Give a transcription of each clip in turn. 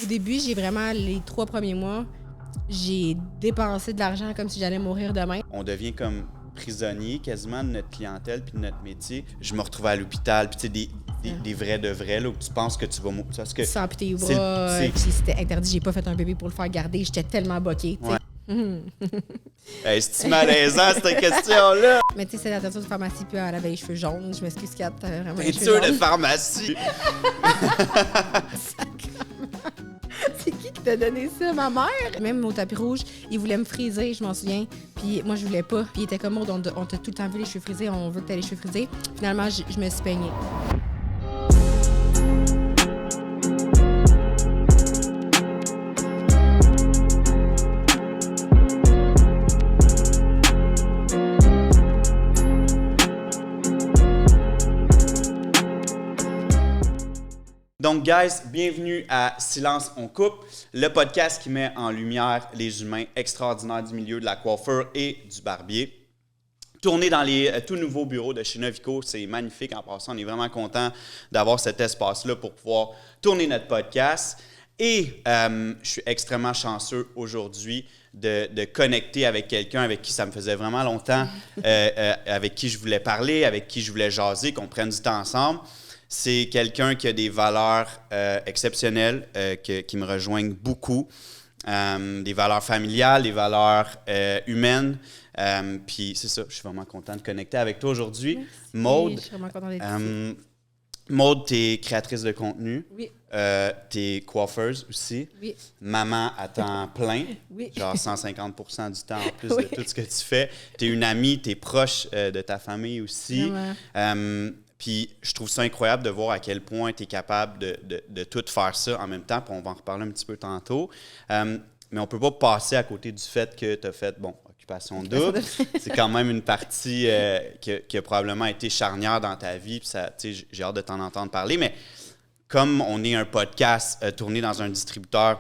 Au début, j'ai vraiment, les 3 premiers mois, j'ai dépensé de l'argent comme si j'allais mourir demain. On devient comme prisonnier quasiment de notre clientèle puis de notre métier. Je me retrouvais à l'hôpital, puis tu sais, des vrais de vrais, là, où tu penses que tu vas mourir. Sans amputer les bras, puis c'était interdit, j'ai pas fait un bébé pour le faire garder, j'étais tellement boquée, tu sais. Hey, c'est-tu malaisant, cette question-là? Mais tu sais, c'est la teinture de pharmacie, puis elle avait les cheveux jaunes. Je m'excuse, Kat, t'avais vraiment les cheveux Teinture jaunes. de pharmacie! C'est qui t'a donné ça, ma mère? Même au tapis rouge, il voulait me friser, je m'en souviens. Puis moi, je voulais pas. Puis il était comme, Maud, on t'a tout le temps vu les cheveux frisés, on veut que t'aies les cheveux frisés. Finalement, je me suis peignée. Donc, guys, bienvenue à Silence, on coupe, le podcast qui met en lumière les humains extraordinaires du milieu de la coiffure et du barbier. Tourné dans les tout nouveaux bureaux de chez Novico, c'est magnifique en passant. On est vraiment content d'avoir cet espace-là pour pouvoir tourner notre podcast. Et je suis extrêmement chanceux aujourd'hui de connecter avec quelqu'un avec qui ça me faisait vraiment longtemps, avec qui je voulais parler, avec qui je voulais jaser, qu'on prenne du temps ensemble. C'est quelqu'un qui a des valeurs exceptionnelles, qui me rejoignent beaucoup. Des valeurs familiales, des valeurs humaines. Puis c'est ça, je suis vraiment content de connecter avec toi aujourd'hui. Maude, je suis vraiment contente d'être ici. Maude, tu es créatrice de contenu. Oui. Tu es coiffeuse aussi. Oui. Maman à temps plein. Oui. Genre 150% du temps en plus de tout ce que tu fais. Tu es une amie, tu es proche de ta famille aussi. Puis je trouve ça incroyable de voir à quel point tu es capable de tout faire ça en même temps. Puis on va en reparler un petit peu tantôt. Mais on ne peut pas passer à côté du fait que tu as fait, occupation double. C'est quand même une partie qui a probablement été charnière dans ta vie. Puis ça, j'ai hâte de t'en entendre parler. Mais comme on est un podcast tourné dans un distributeur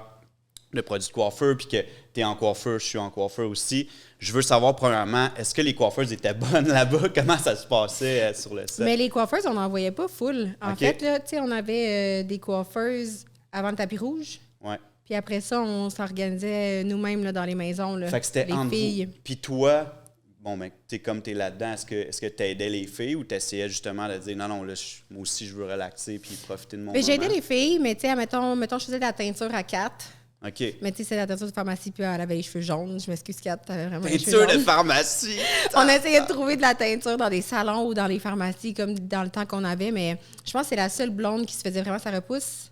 de produits de coiffeur, puis que tu es en coiffeur, je suis en coiffeur aussi, je veux savoir premièrement, est-ce que les coiffeuses étaient bonnes là-bas? Comment ça se passait sur le set? Mais les coiffeuses, on n'en voyait pas full. En OK. fait, là, on avait des coiffeuses avant le tapis rouge. Ouais. Puis après ça, on s'organisait nous-mêmes là, dans les maisons. Là, Fait que c'était les entre filles. vous. Puis toi, comme tu es là-dedans, est-ce que tu aidais les filles ou tu essayais justement de dire non, là, moi aussi, je veux relaxer puis profiter de mon moment? J'ai aidé les filles, mais tu sais, mettons, je faisais de la teinture à 4. OK. Mais tu sais, c'est la teinture de pharmacie, puis elle avait les cheveux jaunes. Je m'excuse, Kat, t'avais vraiment les cheveux Teinture de jaunes. pharmacie! On essayait de trouver de la teinture dans des salons ou dans les pharmacies, comme dans le temps qu'on avait, mais je pense que c'est la seule blonde qui se faisait vraiment sa repousse.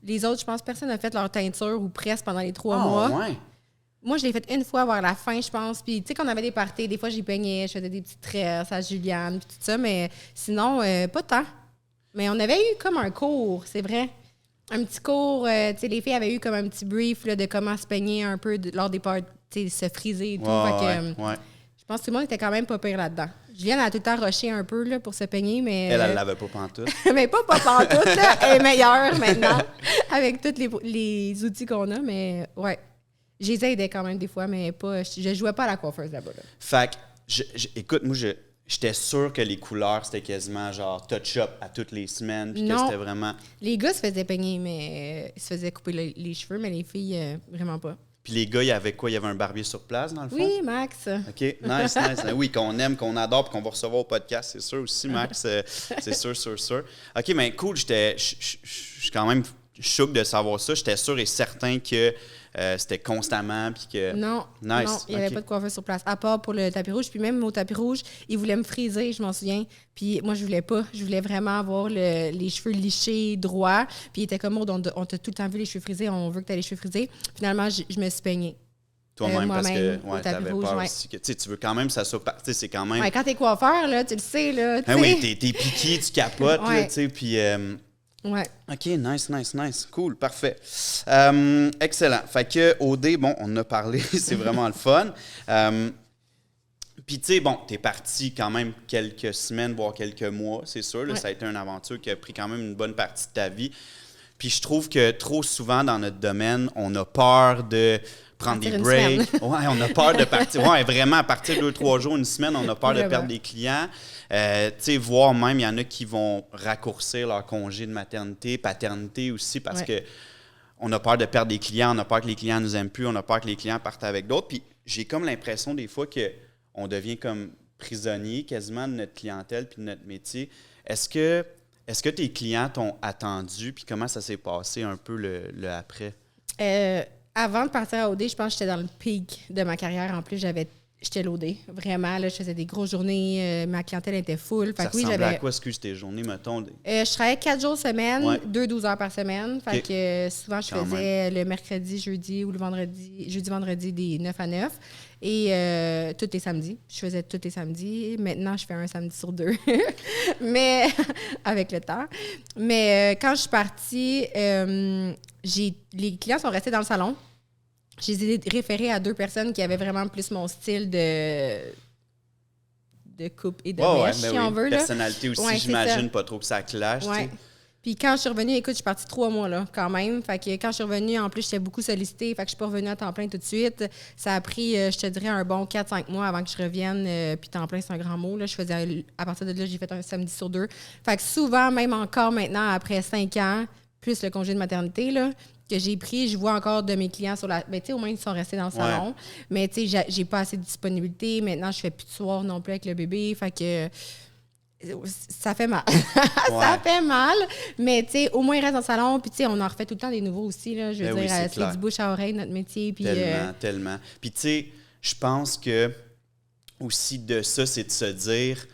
Les autres, je pense que personne n'a fait leur teinture ou presque pendant les 3 mois. Ouais. Moi, je l'ai faite une fois vers la fin, je pense. Puis, tu sais, qu'on avait des parties, des fois, j'y peignais, je faisais des petites tresses à Juliane, puis tout ça, mais sinon, pas tant. Mais on avait eu comme un cours, c'est vrai. Un petit cours, tu sais, les filles avaient eu comme un petit brief là, de comment se peigner un peu lors des parties, tu sais, se friser et tout. Ouais. Je pense que tout le monde était quand même pas pire là-dedans. Juliane a tout le temps rushé un peu là, pour se peigner, mais... Elle l'avait pas pantoute. mais pas pantoute, là. Elle est meilleure maintenant, avec tous les outils qu'on a, mais ouais. Je les aidais quand même des fois, mais pas. Je jouais pas à la coiffeuse là-bas. Là. Fait que, écoute, moi, j'étais sûr que les couleurs, c'était quasiment genre touch-up à toutes les semaines, puis que c'était vraiment... Les gars se faisaient peigner, mais ils se faisaient couper les cheveux, mais les filles, vraiment pas. Puis les gars, il y avait quoi? Il y avait un barbier sur place, dans le fond? Oui, Max. OK, nice. Oui, qu'on aime, qu'on adore, puis qu'on va recevoir au podcast, c'est sûr aussi, Max. C'est sûr. OK, mais cool, je suis quand même choqué de savoir ça. J'étais sûr et certain que c'était constamment, puis que... Non, il n'y avait pas de coiffeur sur place, à part pour le tapis rouge. Puis même au tapis rouge, ils voulaient me friser, je m'en souviens. Puis moi, je voulais pas. Je voulais vraiment avoir les cheveux lichés, droits. Puis il était comme, Maud, on t'a tout le temps vu les cheveux frisés, on veut que tu aies les cheveux frisés. Finalement, je me suis peignée. Toi-même, parce que tu avais rouge, peur aussi. Que, tu veux quand même que ça soit... C'est quand même... Ouais, quand t'es coiffeur, là, tu le sais, là. Oui, t'es piqué, tu capotes, là, tu sais, puis... Ouais. OK, nice. Cool, parfait. Excellent. Fait que OD, on en a parlé, c'est vraiment le fun. Puis, tu sais, t'es parti quand même quelques semaines, voire quelques mois, c'est sûr. Là, ça a été une aventure qui a pris quand même une bonne partie de ta vie. Puis, je trouve que trop souvent dans notre domaine, on a peur de prendre des breaks. Ouais, on a peur de partir. Ouais, vraiment, à partir de 2-3 jours, une semaine, on a peur de perdre des clients. Tu sais, voire même, il y en a qui vont raccourcir leur congé de maternité, paternité aussi, parce que on a peur de perdre des clients, on a peur que les clients nous aiment plus, on a peur que les clients partent avec d'autres. Puis j'ai comme l'impression des fois qu'on devient comme prisonnier quasiment de notre clientèle puis de notre métier. Est-ce que tes clients t'ont attendu? Puis comment ça s'est passé un peu le après? Avant de partir à OD, je pense que j'étais dans le pic de ma carrière. En plus, j'étais loadée. Vraiment, là, je faisais des grosses journées. Ma clientèle était full. Ça ressemblait à quoi, excuse tes journées, mettons? Je travaillais 4 jours semaine, Ouais. 12 heures par semaine. Fait que souvent, je Quand faisais le mercredi, jeudi ou le vendredi, vendredi des 9 à 9. Et tous les samedis. Je faisais tous les samedis. Maintenant, je fais un samedi sur 2. Mais avec le temps. Mais quand je suis partie, les clients sont restés dans le salon. Je les ai référés à 2 personnes qui avaient vraiment plus mon style de coupe et de mèche, si on veut. Personnalité aussi, ouais, j'imagine, pas trop que ça clash. Ouais. Puis quand je suis revenue, écoute, je suis partie 3 mois, là, quand même. Fait que quand je suis revenue, en plus, j'étais beaucoup sollicitée. Fait que je suis pas revenue à temps plein tout de suite. Ça a pris, je te dirais, un bon 4-5 mois avant que je revienne. Puis temps plein, c'est un grand mot. Là. Je faisais, à partir de là, j'ai fait un samedi sur 2. Fait que souvent, même encore maintenant, après 5 ans, plus le congé de maternité, là, que j'ai pris, je vois encore de mes clients sur la... Ben, tu sais, au moins, ils sont restés dans le salon. Mais, tu sais, j'ai pas assez de disponibilité. Maintenant, je fais plus de soir non plus avec le bébé. Fait que ça fait mal. Ça fait mal. Mais, tu sais, au moins, il reste dans le salon. Puis, tu sais, on en refait tout le temps des nouveaux aussi, là. Je veux dire, c'est du bouche à oreille, notre métier. Puis, Tellement. Puis, tu sais, je pense que aussi de ça, c'est de se dire...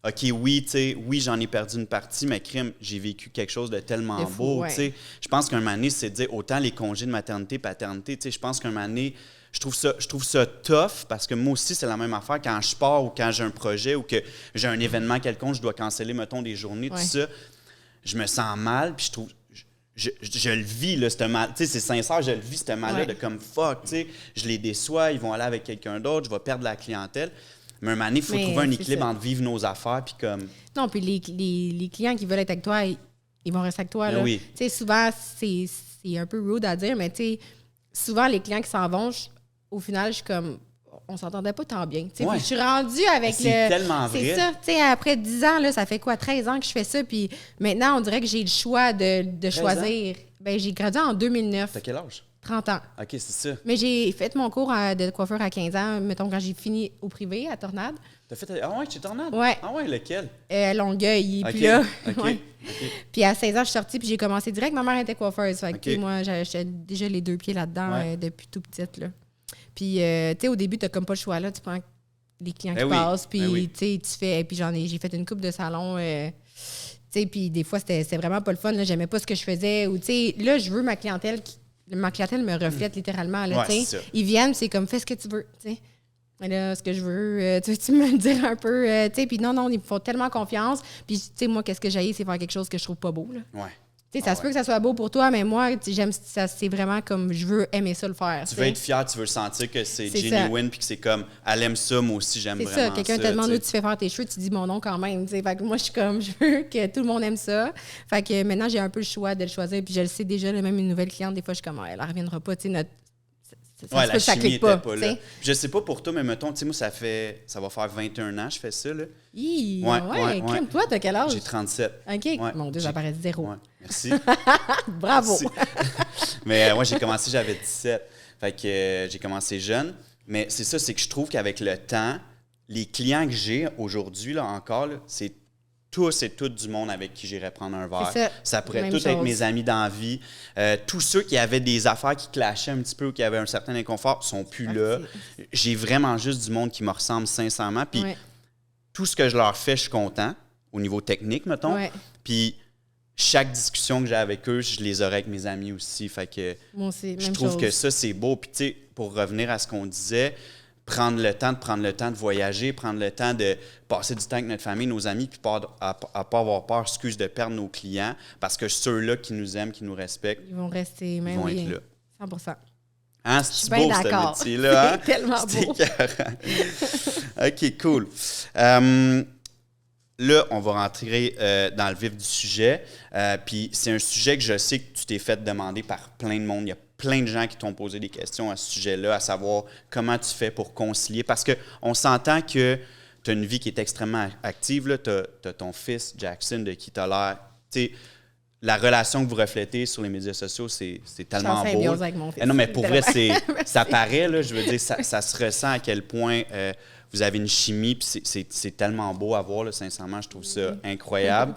OK, oui, tu sais, oui, j'en ai perdu une partie, mais crime, j'ai vécu quelque chose de tellement beau, tu sais. Je pense qu'un moment donné, c'est de dire autant les congés de maternité, paternité, tu sais, je pense qu'un moment donné, je trouve ça tough parce que moi aussi, c'est la même affaire quand je pars ou quand j'ai un projet ou que j'ai un événement quelconque, je dois canceller, mettons, des journées, tout ça. Je me sens mal, puis je trouve... Je le vis, là, ce mal. Tu sais, c'est sincère, je le vis, ce mal-là, de comme fuck, tu sais, je les déçois, ils vont aller avec quelqu'un d'autre, je vais perdre la clientèle. Mais un moment donné, il faut trouver un équilibre entre vivre nos affaires puis comme... Non, puis les clients qui veulent être avec toi, ils vont rester avec toi. Là. Oui. Tu sais, souvent, c'est un peu rude à dire, mais tu sais, souvent, les clients qui s'en vont, au final, je suis comme... On s'entendait pas tant bien. Tu sais, puis je suis rendue avec c'est tellement vrai. C'est ça. Tu sais, après 10 ans, là, ça fait quoi? 13 ans que je fais ça, puis maintenant, on dirait que j'ai le choix de choisir. Ben, j'ai gradué en 2009. T'as quel âge? 30 ans. OK, c'est ça. Mais j'ai fait mon cours de coiffeur à 15 ans, mettons, quand j'ai fini au privé, à Tornade. T'as fait... Ah ouais, chez Tornade? Ouais. Ah ouais, lequel? Longueuil, puis là. OK. Puis à 16 ans, je suis sortie, puis j'ai commencé direct. Ma mère était coiffeuse. Fait que, moi, j'avais déjà les 2 pieds là-dedans depuis tout petite, là. Puis, tu sais, au début, t'as comme pas le choix, là. Tu prends les clients qui passent, puis, tu sais, tu fais... Puis j'ai fait une couple de salons... tu sais, puis des fois, c'était vraiment pas le fun, là. J'aimais pas ce que je faisais. Ou, tu sais, là, je veux ma clientèle me reflète littéralement. Là, ils viennent, c'est comme, fais ce que tu veux. T'sais. Là, ce que je veux, tu veux-tu me le dire un peu? Puis non, ils me font tellement confiance. Puis, tu sais, moi, qu'est-ce que j'haïs, c'est faire quelque chose que je trouve pas beau. Là. Ouais. Ça se peut que ça soit beau pour toi, mais moi, j'aime ça, c'est vraiment comme je veux aimer ça le faire. Tu veux être fier, tu veux sentir que c'est genuine puis que c'est comme, elle aime ça, moi aussi, j'aime vraiment ça. C'est ça, quelqu'un te demande où tu fais faire tes cheveux, tu dis mon nom quand même. Fait que moi, je suis comme, je veux que tout le monde aime ça. Fait que maintenant, j'ai un peu le choix de le choisir, puis je le sais déjà, même une nouvelle cliente, des fois, je suis comme, elle ne reviendra pas, tu sais, la chimie n'était pas là. Je sais pas pour toi, mais mettons, tu sais, moi, ça va faire 21 ans que je fais ça, là. Ouais. Toi, t'as quel âge? J'ai 37. OK. Mon Dieu, ça paraît 0. Ouais. Merci. Bravo. Merci. Mais moi, j'ai commencé, j'avais 17. Fait que j'ai commencé jeune. Mais c'est ça, c'est que je trouve qu'avec le temps, les clients que j'ai aujourd'hui, là, encore, là, c'est tous et toutes du monde avec qui j'irais prendre un verre. Ça pourrait tous être mes amis dans la vie. Tous ceux qui avaient des affaires qui clashaient un petit peu ou qui avaient un certain inconfort sont plus là. J'ai vraiment juste du monde qui me ressemble sincèrement. Puis tout ce que je leur fais, je suis content au niveau technique, mettons. Puis chaque discussion que j'ai avec eux, je les aurai avec mes amis aussi. Fait que je trouve que ça, c'est beau. Puis tu sais, pour revenir à ce qu'on disait, prendre le temps de voyager, prendre le temps de passer du temps avec notre famille, nos amis, puis pas avoir peur, de perdre nos clients, parce que ceux-là qui nous aiment, qui nous respectent, ils vont rester, même être là. 100%. Hein, c'est beau, ce métier-là. Hein? C'est tellement beau. OK, cool. Là, on va rentrer dans le vif du sujet. Puis c'est un sujet que je sais que tu t'es fait demander par plein de monde. Il y a plein de gens qui t'ont posé des questions à ce sujet-là, à savoir comment tu fais pour concilier. Parce qu'on s'entend que tu as une vie qui est extrêmement active. Tu as ton fils, Jackson, de qui tu as l'air la relation que vous reflétez sur les médias sociaux, c'est tellement Je suis en beau. symbiose avec mon fils. Non, mais pour vrai, Littéralement. ça paraît, là, je veux dire, ça se ressent à quel point vous avez une chimie, puis c'est tellement beau à voir, là, sincèrement, je trouve ça incroyable.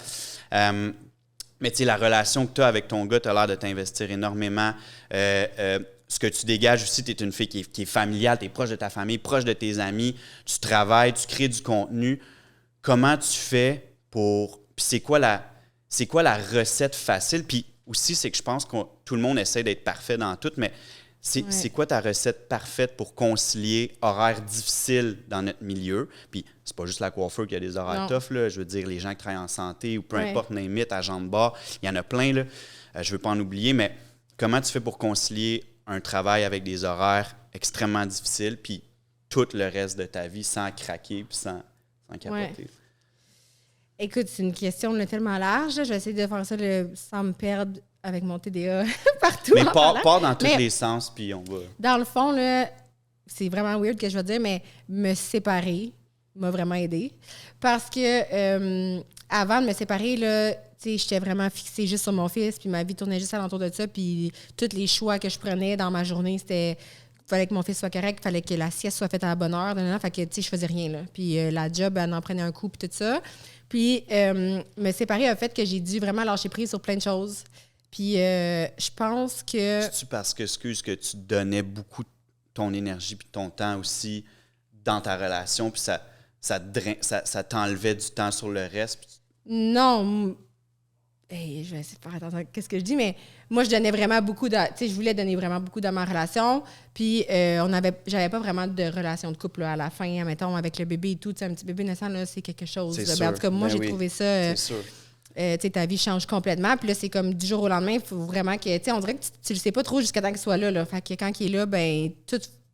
Mais tu sais, la relation que tu as avec ton gars, tu as l'air de t'investir énormément. Ce que tu dégages aussi, tu es une fille qui est familiale, tu es proche de ta famille, proche de tes amis, tu travailles, tu crées du contenu. Comment tu fais pour... Puis c'est quoi la recette facile? Puis aussi, c'est que je pense que tout le monde essaie d'être parfait dans tout, mais c'est quoi ta recette parfaite pour concilier horaires difficiles dans notre milieu? Puis c'est pas juste la coiffeur qui a des horaires tough, là. Je veux dire, les gens qui travaillent en santé ou peu importe, name it, agent de bar, il y en a plein, là. Je veux pas en oublier, mais comment tu fais pour concilier un travail avec des horaires extrêmement difficiles puis tout le reste de ta vie sans craquer puis sans capoter? Ouais. Écoute, c'est une question là, tellement large. Je vais essayer de faire ça sans me perdre avec mon TDA partout. Mais part dans tous les sens, puis on va... Dans le fond, là, c'est vraiment weird que je vais dire, mais me séparer m'a vraiment aidé. Parce que avant de me séparer, là, j'étais vraiment fixée juste sur mon fils, puis ma vie tournait juste alentour de ça, puis tous les choix que je prenais dans ma journée, c'était... Il fallait que mon fils soit correct, il fallait que la sieste soit faite à la bonne heure, fait que, je faisais rien, là. Puis la job, elle en prenait un coup, puis tout ça. Puis me séparer a fait que j'ai dû vraiment lâcher prise sur plein de choses. Puis je pense que... C'est-tu parce que, que tu donnais beaucoup de ton énergie puis ton temps aussi dans ta relation, puis ça t'enlevait du temps sur le reste? Non. Hey, je vais essayer de faire attention à ce que je dis, mais moi, je donnais vraiment beaucoup je voulais donner vraiment beaucoup dans ma relation. Puis, j'avais pas vraiment de relation de couple là, à la fin, mettons, avec le bébé et tout. Un petit bébé naissant, là, c'est quelque chose. C'est Ben, sûr. en tout cas, moi, j'ai trouvé ça... c'est sûr. Ta vie change complètement. Puis là, c'est comme du jour au lendemain, il faut vraiment que... On dirait que tu le sais pas trop jusqu'à temps qu'il soit là, là. Fait que quand il est là, ben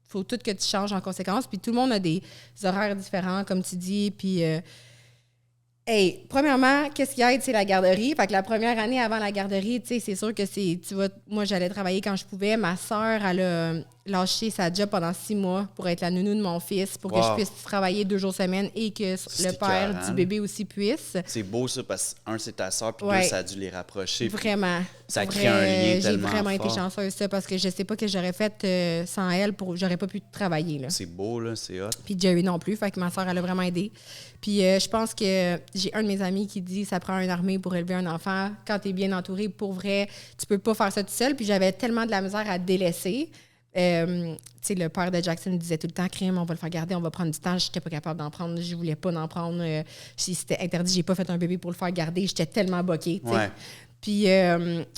faut tout que tu changes en conséquence. Puis tout le monde a des horaires différents, comme tu dis. Puis... premièrement, qu'est-ce qui aide, c'est la garderie. Fait que la première année avant la garderie, c'est sûr que moi, j'allais travailler quand je pouvais. Ma sœur, elle a lâché sa job pendant 6 mois pour être la nounou de mon fils, pour que je puisse travailler 2 jours semaine et que le père du bébé aussi puisse. C'est beau, ça, parce que, c'est ta sœur, puis 2, ça a dû les rapprocher. Vraiment. Ça crée un lien tellement J'ai vraiment fort. été chanceuse, ça, parce que je sais pas que j'aurais fait sans elle, j'aurais pas pu travailler, là. C'est beau, là, c'est hot. Puis Jerry non plus, fait que ma sœur, elle a vraiment aidé. Puis je pense que j'ai un de mes amis qui dit ça prend une armée pour élever un enfant. Quand tu es bien entouré, pour vrai, tu peux pas faire ça tout seul. Puis j'avais tellement de la misère à délaisser. Le père de Jackson disait tout le temps, crime, on va le faire garder, on va prendre du temps. J'étais pas capable d'en prendre, je voulais pas en prendre. C'était interdit, j'ai pas fait un bébé pour le faire garder. J'étais tellement boquée. Ouais. Puis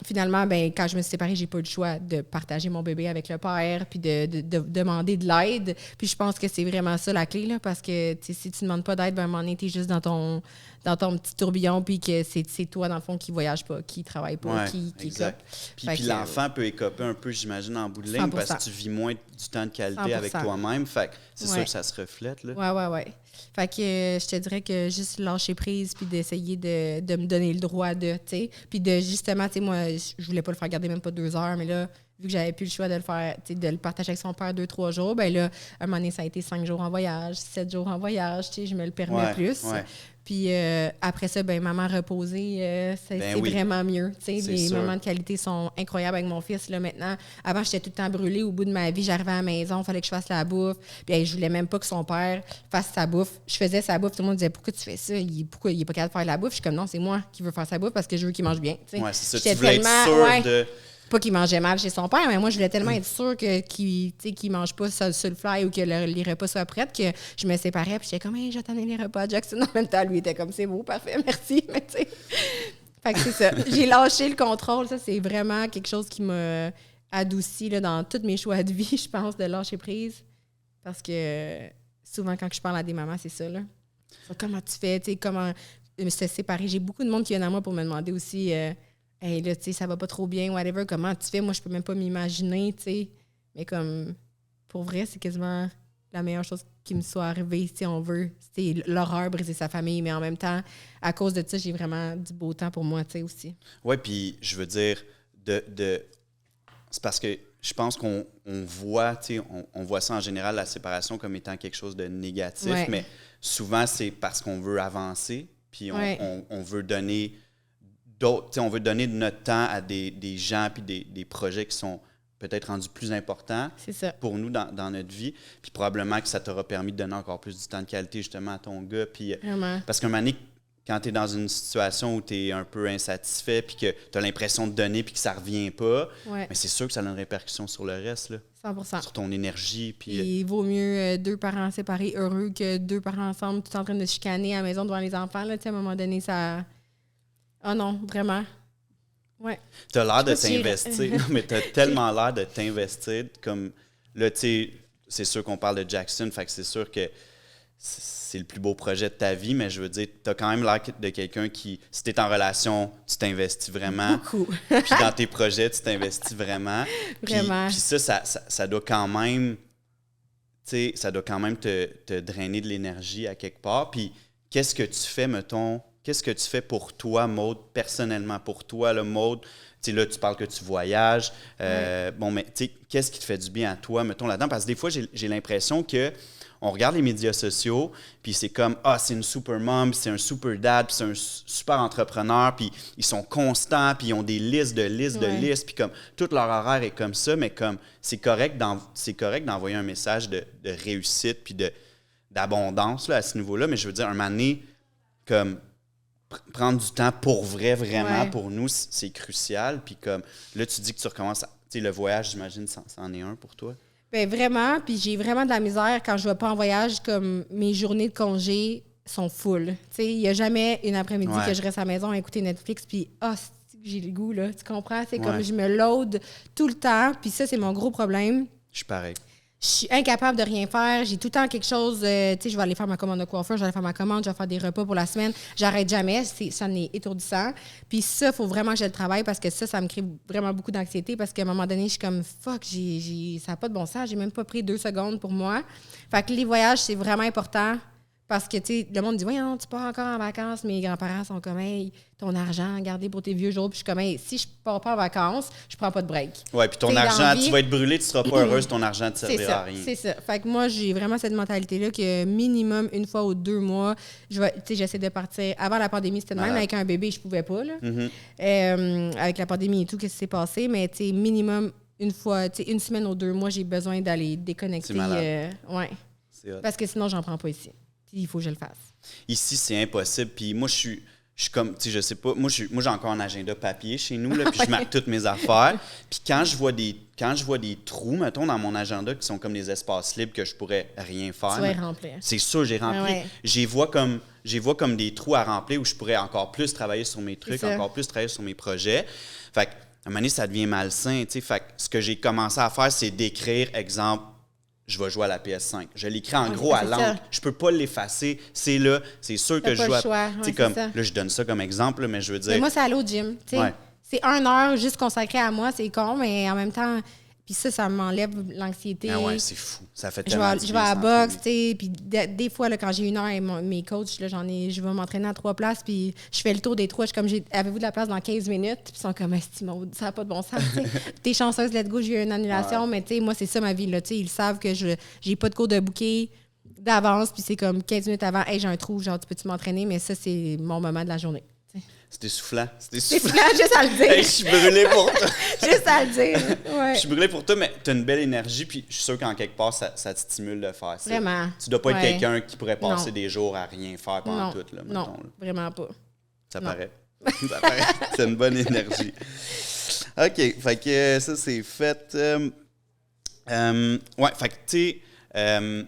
finalement, quand je me suis séparée, j'ai pas eu le choix de partager mon bébé avec le père, puis de demander de l'aide. Puis je pense que c'est vraiment ça la clé, là, parce que si tu demandes pas d'aide, ben, à un moment donné, t'es juste dans ton petit tourbillon, puis que c'est toi, dans le fond, qui voyage pas, qui travaille pas, qui exact. Puis l'enfant peut écoper un peu, j'imagine, en bout de ligne, 100%. parce que tu vis moins du temps de qualité 100%. avec toi-même. Fait que c'est sûr que ça se reflète, là. Ouais. Fait que je te dirais que juste lâcher prise puis d'essayer de me donner le droit de, tu sais. Puis de justement, tu sais, moi, je voulais pas le faire garder même pas 2 heures, mais là, vu que j'avais plus le choix de le faire, tu sais, de le partager avec son père 2-3 jours, ben là, à un moment donné, ça a été 5 jours en voyage, 7 jours en voyage, tu sais, je me le permets plus. Ouais. Puis après ça, ben maman reposée, c'est vraiment mieux. Tu sais, les moments de qualité sont incroyables avec mon fils là maintenant. Avant, j'étais tout le temps brûlée. Au bout de ma vie, j'arrivais à la maison, il fallait que je fasse la bouffe. Puis je voulais même pas que son père fasse sa bouffe. Je faisais sa bouffe. Tout le monde disait pourquoi tu fais ça? Pourquoi il est pas capable de faire la bouffe? Je suis comme non, c'est moi qui veux faire sa bouffe parce que je veux qu'il mange bien. Ouais, c'est ça. Tu voulais être sûre de... Pas qu'il mangeait mal chez son père, mais moi, je voulais tellement être sûre qu'il ne mange pas sur le fly ou que les repas soient prêts que je me séparais. Puis j'étais comme, hey, j'attendais les repas. Jackson, en même temps, lui, était comme, c'est beau, parfait, merci. Mais tu sais, fait que c'est ça. J'ai lâché le contrôle. Ça, c'est vraiment quelque chose qui m'a adouci là, dans tous mes choix de vie, je pense, de lâcher prise. Parce que souvent, quand je parle à des mamans, c'est ça, là. Comment tu fais, tu sais, comment se séparer. J'ai beaucoup de monde qui vient à moi pour me demander aussi... hey, là, tu sais, ça va pas trop bien, whatever, comment tu fais? Moi, je peux même pas m'imaginer, tu sais. Mais comme, pour vrai, c'est quasiment la meilleure chose qui me soit arrivée, si on veut. C'est l'horreur, briser sa famille, mais en même temps, à cause de ça, j'ai vraiment du beau temps pour moi, tu sais, aussi. Oui, puis je veux dire, c'est parce que je pense qu'on voit, tu sais, on voit ça en général, la séparation, comme étant quelque chose de négatif, mais souvent, c'est parce qu'on veut avancer, puis on veut donner d'autres, on veut donner de notre temps à des gens puis des projets qui sont peut-être rendus plus importants pour nous dans notre vie. Puis probablement que ça t'aura permis de donner encore plus du temps de qualité justement à ton gars. Puis, parce qu'un moment donné, quand tu es dans une situation où tu es un peu insatisfait puis que tu as l'impression de donner puis que ça ne revient pas, mais c'est sûr que ça a une répercussion sur le reste. Là. 100%. Sur ton énergie. Puis, il vaut mieux 2 parents séparés heureux que 2 parents ensemble tout en train de chicaner à la maison devant les enfants. Là, à un moment donné, ça... Oh non, vraiment. Ouais. Tu as l'air de t'investir. Non, mais tu as tellement l'air de t'investir. Comme là, tu sais, c'est sûr qu'on parle de Jackson, fait que c'est sûr que c'est le plus beau projet de ta vie, mais je veux dire, tu as quand même l'air de quelqu'un qui, si tu es en relation, tu t'investis vraiment. Beaucoup. Puis dans tes projets, tu t'investis vraiment. Vraiment. Puis ça doit quand même, tu sais, ça doit quand même te drainer de l'énergie à quelque part. Puis qu'est-ce que tu fais, mettons, qu'est-ce que tu fais pour toi, Maude, personnellement pour toi, le Maude? Tu sais, là, tu parles que tu voyages. Bon, mais tu sais, qu'est-ce qui te fait du bien à toi, mettons, là-dedans? Parce que des fois, j'ai l'impression que on regarde les médias sociaux, puis c'est comme, c'est une super mom, puis c'est un super dad, puis c'est un super entrepreneur, puis ils sont constants, puis ils ont des listes de listes, puis comme, tout leur horaire est comme ça, mais comme, c'est correct d'envoyer un message de réussite, puis d'abondance, là, à ce niveau-là, mais je veux dire, un moment donné, comme, prendre du temps pour vrai, vraiment, pour nous, c'est crucial, puis comme, là, tu dis que tu recommences, tu sais, le voyage, j'imagine, c'en est un pour toi? Bien, vraiment, puis j'ai vraiment de la misère quand je ne vais pas en voyage, comme mes journées de congé sont full. Tu sais, il n'y a jamais une après-midi que je reste à la maison à écouter Netflix, puis j'ai le goût, là, tu comprends? C'est comme je me load tout le temps, puis ça, c'est mon gros problème. Je suis pareil. Je suis incapable de rien faire. J'ai tout le temps quelque chose. Tu sais, je vais aller faire ma commande de coiffeur, je vais aller faire ma commande, je vais faire des repas pour la semaine. J'arrête jamais. Ça en est étourdissant. Puis ça, il faut vraiment que je le travaille parce que ça me crée vraiment beaucoup d'anxiété parce qu'à un moment donné, je suis comme fuck, ça n'a pas de bon sens. J'ai même pas pris 2 secondes pour moi. Fait que les voyages, c'est vraiment important. Parce que, tu sais, le monde dit, voyons, tu pars encore en vacances. Mes grands-parents sont comme, hey, ton argent, gardez pour tes vieux jours. Puis je suis comme, hey, si je pars pas en vacances, je prends pas de break. Oui, puis ton argent, tu vas être brûlé, tu seras pas heureuse, ton argent ne te servira à rien. C'est ça. Fait que moi, j'ai vraiment cette mentalité-là que minimum 1 fois ou 2 mois, j'essaie de partir. Avant la pandémie, c'était de même. Avec un bébé, je pouvais pas, là. Avec la pandémie et tout, qu'est-ce qui s'est passé? Mais, tu sais, minimum 1 fois, tu sais, 1 semaine ou 2 mois, j'ai besoin d'aller déconnecter. Parce que sinon, j'en prends pas ici. Il faut que je le fasse. Ici, c'est impossible. Puis moi, je suis comme, tu sais, je sais pas, moi, j'ai encore un agenda papier chez nous, là, puis je marque toutes mes affaires. Puis quand je vois des trous, mettons, dans mon agenda qui sont comme des espaces libres que je pourrais rien faire. Tu vas les remplir. C'est sûr, j'ai rempli. J'y vois comme des trous à remplir où je pourrais encore plus travailler sur mes trucs, encore plus travailler sur mes projets. Fait qu'à un moment donné, ça devient malsain, tu sais. Fait que ce que j'ai commencé à faire, c'est d'écrire, exemple, je vais jouer à la PS5. Je l'écris en gros à l'encre. Je peux pas l'effacer. C'est là. C'est sûr que je joue à... Là, je donne ça comme exemple, là, mais je veux dire... Mais moi, c'est aller au gym. C'est 1 heure juste consacrée à moi. C'est con, mais en même temps... Puis ça m'enlève l'anxiété. Ah ouais, c'est fou. Ça fait tellement je vais à la boxe, tu sais. Puis des fois, là, quand j'ai 1 heure et mes coachs, là, je vais m'entraîner à 3 places. Puis je fais le tour des 3. Je suis comme, avez-vous de la place dans 15 minutes? Puis ils sont comme, Maud, ça n'a pas de bon sens. T'es chanceuse, let's go, j'ai eu une annulation. Mais tu sais, moi, c'est ça ma vie. Là, ils savent que j'ai pas de cours de bouquet d'avance. Puis c'est comme 15 minutes avant, hey, j'ai un trou, genre, tu peux-tu m'entraîner? Mais ça, c'est mon moment de la journée. C'était soufflant. C'est soufflant, juste à le dire. Hey, je suis brûlé pour toi. Juste à le dire. Ouais. Je suis brûlé pour toi, mais tu as une belle énergie, puis je suis sûr qu'en quelque part, ça te stimule de faire ça. Vraiment. Tu dois pas être quelqu'un qui pourrait passer des jours à rien faire pendant tout. Là, non, vraiment pas. Ça paraît. Ça paraît. C'est une bonne énergie. OK, fait que ça, c'est fait. Ouais, fait que tu sais,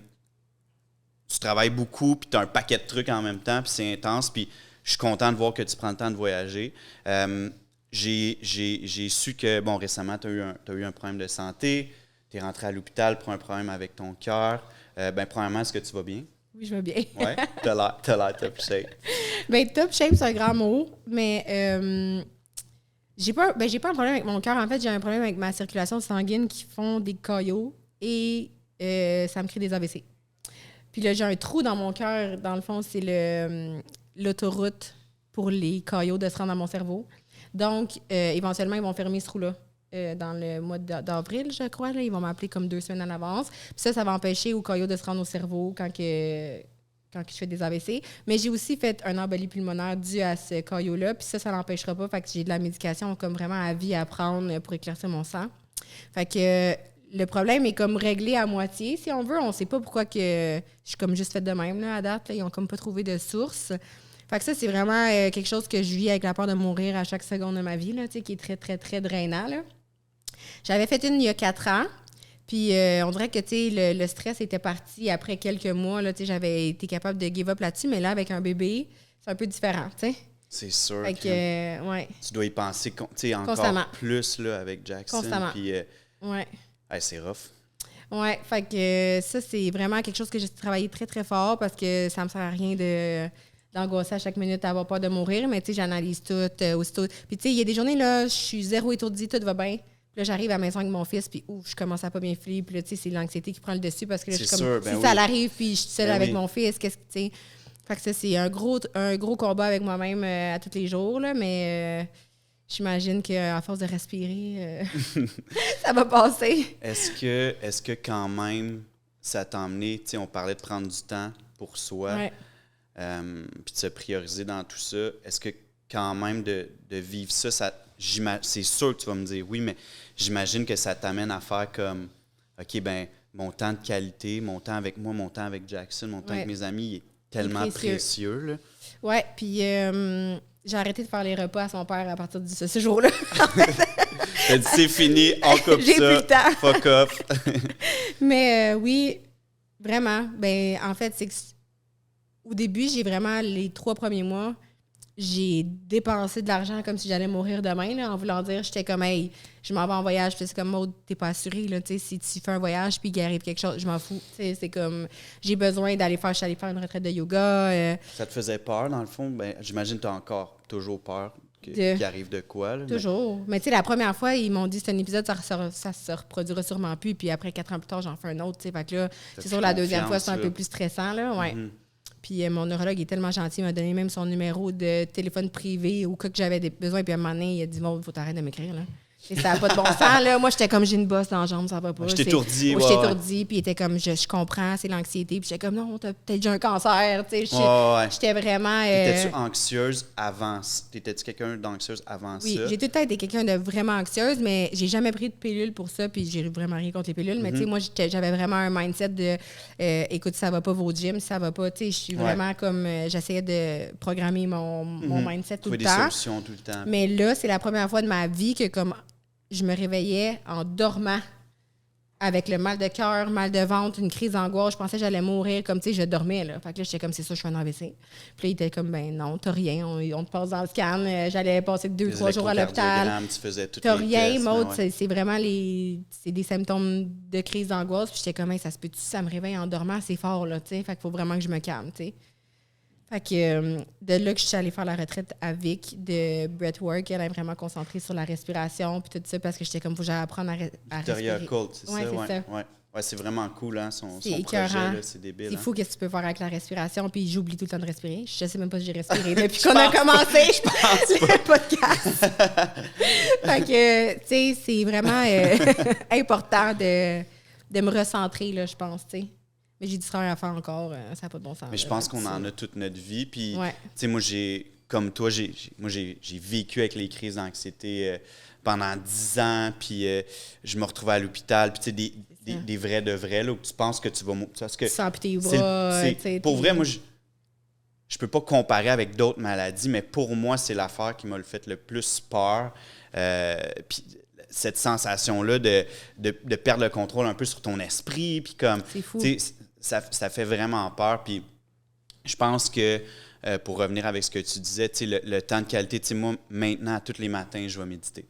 tu travailles beaucoup, puis tu as un paquet de trucs en même temps, puis c'est intense, puis je suis content de voir que tu prends le temps de voyager. J'ai su que, bon, récemment, tu as eu un problème de santé. Tu es rentré à l'hôpital pour un problème avec ton cœur. Premièrement, est-ce que tu vas bien? Oui, je vais bien. Oui? Tu as l'air top shape. Top shape, c'est un grand mot, mais j'ai pas un problème avec mon cœur. En fait, j'ai un problème avec ma circulation sanguine qui font des caillots et ça me crée des AVC. Puis là, j'ai un trou dans mon cœur. Dans le fond, c'est l'autoroute pour les caillots de se rendre dans mon cerveau. Donc, éventuellement, ils vont fermer ce trou-là dans le mois d'avril, je crois. Là. Ils vont m'appeler comme 2 semaines à l'avance. Puis ça va empêcher aux caillots de se rendre au cerveau quand quand je fais des AVC. Mais j'ai aussi fait un embolie pulmonaire dû à ce caillot-là. Puis ça l'empêchera pas. Fait que j'ai de la médication comme vraiment à vie à prendre pour éclaircir mon sang. Fait que le problème est comme réglé à moitié, si on veut. On sait pas pourquoi que je suis comme juste faite de même là, à date. Là. Ils ont comme pas trouvé de source. Fait que ça, c'est vraiment quelque chose que je vis avec la peur de mourir à chaque seconde de ma vie, là, qui est très, très, très drainant. Là. J'avais fait une il y a 4 ans. Puis on dirait que le stress était parti après quelques mois. Là, j'avais été capable de give up là-dessus, mais là, avec un bébé, c'est un peu différent. T'sais. C'est sûr. Fait que, ouais. Tu dois y penser encore constamment. Plus là, avec Jackson. Constamment. Puis, ouais. C'est rough. Ouais, fait que ça, c'est vraiment quelque chose que j'ai travaillé très, très fort parce que ça me sert à rien d'angoisser à chaque minute, d'avoir peur de mourir. Mais j'analyse tout aussitôt. Puis il y a des journées, là, je suis zéro étourdie, tout va bien. Là, j'arrive à la maison avec mon fils, puis je commence à pas bien filer. Puis là, c'est l'anxiété qui prend le dessus parce que là, je suis comme, sûr, si ça l'arrive, puis je suis seule avec mon fils, qu'est-ce que, tu sais. Fait que ça, c'est un gros combat avec moi-même à tous les jours, là, mais j'imagine qu'à force de respirer, ça va passer. Est-ce que quand même, ça t'a emmené, on parlait de prendre du temps pour soi, puis de se prioriser dans tout ça. Est-ce que quand même de vivre ça, c'est sûr que tu vas me dire oui, mais j'imagine que ça t'amène à faire comme, OK, ben mon temps de qualité, mon temps avec moi, mon temps avec Jackson, mon temps avec mes amis, il est tellement précieux. Là. Ouais, puis j'ai arrêté de faire les repas à son père à partir de ce jour-là. T'as dit c'est fini, on coupe j'ai ça, plus le temps. Fuck off. Mais oui, vraiment. Ben en fait, c'est que au début, j'ai vraiment, les 3 premiers mois, j'ai dépensé de l'argent comme si j'allais mourir demain, là, en voulant dire, j'étais comme, hey, je m'en vais en voyage. Puis c'est comme, Maud, t'es pas assurée, là, tu sais, si tu fais un voyage puis qu'il arrive quelque chose, je m'en fous. Tu sais, c'est comme, j'ai besoin je suis allée faire une retraite de yoga. Ça te faisait peur, dans le fond? Ben, j'imagine que t'as encore toujours peur qu'il arrive de quoi, là. Toujours. Mais tu sais, la première fois, ils m'ont dit, c'est un épisode, ça se reproduira sûrement plus. Puis après 4 ans plus tard, j'en fais un autre, tu sais. Fait que là, c'est sûr, la deuxième fois, c'est un peu plus stressant, là, ouais. Mm-hmm. Puis mon neurologue est tellement gentil, il m'a donné même son numéro de téléphone privé au cas que j'avais des besoins. Puis à un moment donné, il a dit, bon, il faut t'arrêter de m'écrire, là. Et ça n'a pas de bon sens, là. Moi, j'étais comme, j'ai une bosse dans la jambe, ça va pas. J'étais étourdie. J'étais étourdie, puis il était comme, je comprends, c'est l'anxiété. Puis j'étais comme, non, t'as peut-être déjà un cancer, tu sais. J'étais vraiment... T'étais-tu anxieuse avant? T'étais-tu quelqu'un d'anxieuse avant ça? Oui, j'ai tout le temps été quelqu'un de vraiment anxieuse, mais j'ai jamais pris de pilule pour ça, puis j'ai vraiment rien contre les pilules. Mais tu sais, moi, j'avais vraiment un mindset de, écoute, ça va pas vos gyms, ça va pas. Tu sais, je suis vraiment comme, j'essayais de programmer mon mindset tout le temps. Trouver des solutions tout le temps. Mais là, c'est la première fois de ma vie que comme je me réveillais en dormant avec le mal de cœur, mal de ventre, une crise d'angoisse. Je pensais que j'allais mourir. Comme, tu sais, je dormais, là. Fait que là, j'étais comme, c'est ça, je fais un AVC. Puis là, il était comme, ben non, t'as rien. On te passe dans le scan. J'allais passer 2-3 jours à l'hôpital. Tu faisais toutes t'as les rien, tests, Maud. C'est vraiment c'est des symptômes de crise d'angoisse. Puis j'étais comme, hey, ça se peut-tu, ça me réveille en dormant, c'est fort, là, tu sais. Fait qu'il faut vraiment que je me calme, tu sais. Fait que de là que je suis allée faire la retraite à Vic de breathwork. Elle est vraiment concentrée sur la respiration puis tout ça parce que j'étais comme, faut que j'aille apprendre à Victoria respirer. Colt, c'est ouais, ça? C'est ça. Ouais, c'est vraiment cool, hein, son projet, là, c'est débile. C'est fou qu'est-ce que tu peux faire avec la respiration, puis j'oublie tout le temps de respirer. Je sais même pas si j'ai respiré depuis qu'on a commencé le podcast. Fait que, tu sais, c'est vraiment important de me recentrer, là, je pense, tu sais. Mais j'ai du travail à faire encore, ça n'a pas de bon sens. Mais je pense qu'on en a toute notre vie. Puis, tu sais, moi, comme toi, j'ai vécu avec les crises d'anxiété pendant 10 ans. Puis, je me retrouvais à l'hôpital. Puis, tu sais, des vrais de vrais, là, où tu penses que tu vas mourir. Sans amputer les bras. Pour vrai, moi, je peux pas comparer avec d'autres maladies, mais pour moi, c'est l'affaire qui m'a fait le plus peur. Puis, cette sensation-là de perdre le contrôle un peu sur ton esprit. Puis, comme. C'est fou. Ça fait vraiment peur. Puis je pense que, pour revenir avec ce que tu disais, le temps de qualité, moi, maintenant, à tous les matins, je vais méditer.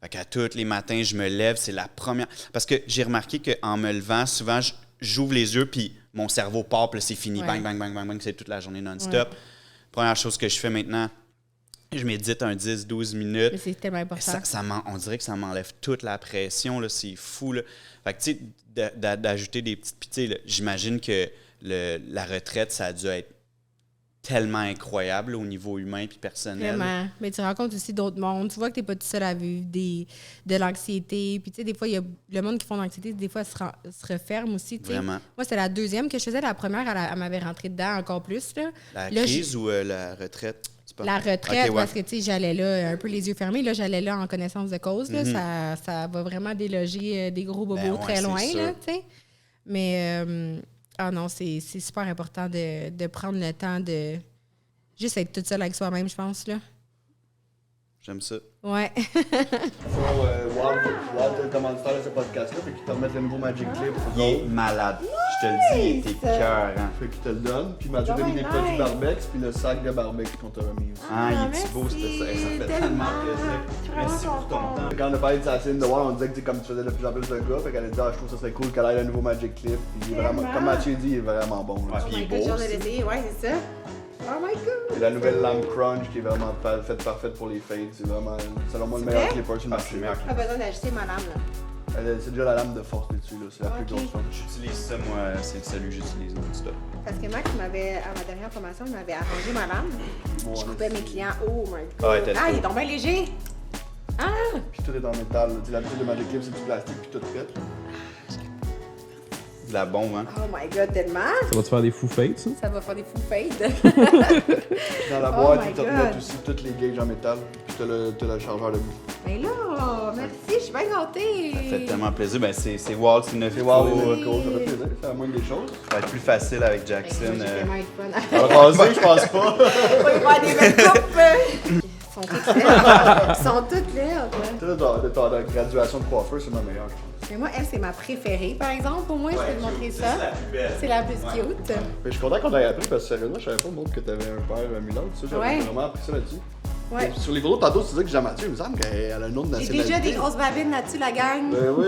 Fait qu'à tous les matins, je me lève, c'est la première... Parce que j'ai remarqué qu'en me levant, souvent, j'ouvre les yeux, puis mon cerveau part, puis là, c'est fini. Bang, bang, bang, bang, bang, c'est toute la journée non-stop. Première chose que je fais maintenant, je médite un 10-12 minutes. Mais c'est tellement important. On dirait que ça m'enlève toute la pression, là, c'est fou, là. Fait que, tu sais, d'ajouter des petites... Puis, tu sais, j'imagine que la retraite, ça a dû être tellement incroyable là, au niveau humain puis personnel. Vraiment. Mais tu rencontres aussi d'autres mondes. Tu vois que tu n'es pas tout seul à vivre de l'anxiété. Puis, tu sais, des fois, il y a le monde qui font de l'anxiété, des fois, se referme aussi. T'sais. Vraiment. Moi, c'était la deuxième que je faisais. La première, elle m'avait rentré dedans encore plus. Là. La crise ou la retraite? La retraite, okay, ouais. Parce que, tu sais, j'allais là, un peu les yeux fermés. Là, j'allais là en connaissance de cause. Là. Ça va vraiment déloger des gros bobos très loin, là, tu sais. Mais, non, c'est super important de prendre le temps de juste être toute seule avec soi-même, je pense, là. J'aime ça. Ouais. Walt est le commanditaire de ce podcast-là, fait qu'il te remet le nouveau Magic Clip. Il est malade. Je te le dis, il était cœur. Fait qu'il te le donne, puis Mathieu t'a mis des produits Barbex, puis le sac de Barbex qu'on t'a remis aussi. Ah, il est beau, ça fait tellement plaisir. Merci pour ton temps. Quand on a parlé de sa scène de Walt, on disait que comme tu faisais de plus en plus de gars, fait qu'elle a dit je trouve que ça serait cool qu'elle ait le nouveau Magic Clip. Puis il est vraiment, comme Mathieu dit, il est vraiment bon. Ouais, puis il est beau. Ouais, c'est ça. Oh my God! Et la nouvelle lampe Crunch qui est vraiment faite parfaite pour les fades. C'est vraiment, selon moi, le meilleur clipper sur le marché. Pas besoin d'ajuster ma lame, là. C'est déjà la lame de force dessus, là. C'est la plus grosse force. J'utilise ça, moi, c'est celui que j'utilise non-stop. Parce que Max m'avait, à ma dernière formation, il m'avait arrangé ma lame. Bon, je coupais mes clients. Oh my God! Ah, il est donc bien léger! Ah! Puis tout est en métal. L'habitude de Magic Clip, c'est du plastique, puis tout fait. De la bombe, hein? Oh my God, tellement! Ça va te faire des fous fades, ça? Ça va faire des fous fades. Dans la boîte, ils te remettent aussi toutes les gauges en métal, puis t'as le chargeur de bout. Mais là, merci, je suis bien gâtée! Ça fait tellement plaisir. Ben, c'est Walt, c'est neuf. C'est Walt, c'est cool, ça fait plaisir, c'est la moindre des choses. Ça va être plus facile avec Jackson. J'ai vraiment être fun. On va passer, je pense pas. On va y faire des belles coupes! Ils sont toutes laides. Ils sont toutes laides. De ta graduation de coiffeur, c'est ma meilleure, je pense. Mais moi, elle, c'est ma préférée, par exemple. Pour moi, je peux te montrer ça. C'est la plus belle. C'est la plus cute. Mais je suis content qu'on ait appris parce que sérieusement, je savais pas montre que t'avais un père mulâtre. J'avais vraiment appris ça là-dessus. Ouais. Sur les photos, tantôt, tu disais que Jean-Mathieu, il me semble qu'elle a un nom de J'ai nationalité. déjà des grosses babines là-dessus, la gang. Ben oui.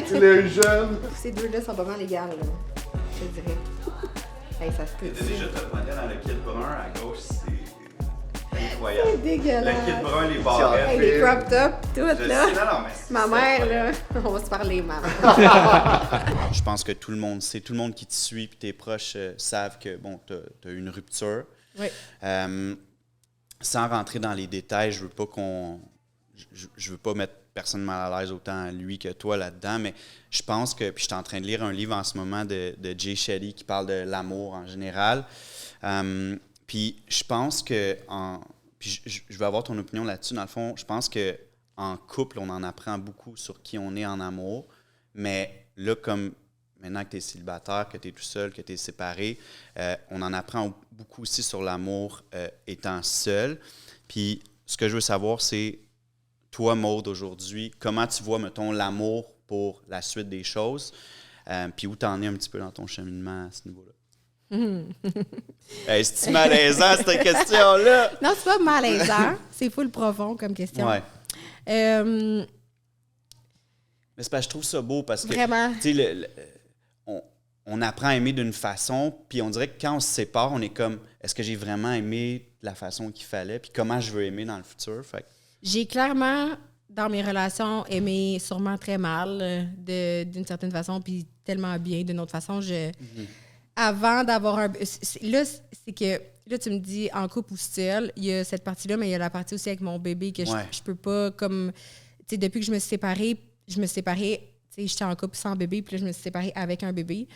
Tu les jeunes. Ces deux-là sont pas mal égales, là. Je te dirais. Hey, ça se peut. T'es déjà top modèle dans le kit brun à gauche, c'est incroyable. C'est dégueulasse. Le kit brun, les barrettes. Hey, les crop tops, tout, Je là. sais, non, mais Ma mère, là. On va se parler, maman. Je pense que tout le monde sait, tout le monde qui te suit et tes proches savent que, bon, t'as eu une rupture. Oui. Sans rentrer dans les détails, je veux pas je veux pas mettre personne mal à l'aise, autant lui que toi là-dedans, mais je pense que, puis je suis en train de lire un livre en ce moment de Jay Shetty qui parle de l'amour en général. Puis je pense que, puis je veux avoir ton opinion là-dessus, dans le fond, je pense que en couple, on en apprend beaucoup sur qui on est en amour, mais là, comme maintenant que tu es célibataire, que tu es tout seul, que tu es séparé, on en apprend beaucoup aussi sur l'amour étant seul. Puis ce que je veux savoir, c'est toi, Maude, aujourd'hui, comment tu vois, mettons, l'amour pour la suite des choses, puis où tu en es un petit peu dans ton cheminement à ce niveau-là? Hey, c'est-tu malaisant, cette question-là? Non, c'est pas malaisant. C'est full profond comme question. Ouais. Mais c'est parce que je trouve ça beau parce que, vraiment. Tu sais, on apprend à aimer d'une façon, puis on dirait que quand on se sépare, on est comme, est-ce que j'ai vraiment aimé de la façon qu'il fallait, puis comment je veux aimer dans le futur? Fait que... J'ai clairement, dans mes relations, aimé sûrement très mal, d'une certaine façon, puis tellement bien d'une autre façon. Avant d'avoir un... Là, c'est que... Là, tu me dis en couple ou seul, il y a cette partie-là, mais il y a la partie aussi avec mon bébé que je peux pas, comme... Tu sais, depuis que je me suis séparée, tu sais, j'étais en couple sans bébé, puis là, je me suis séparée avec un bébé.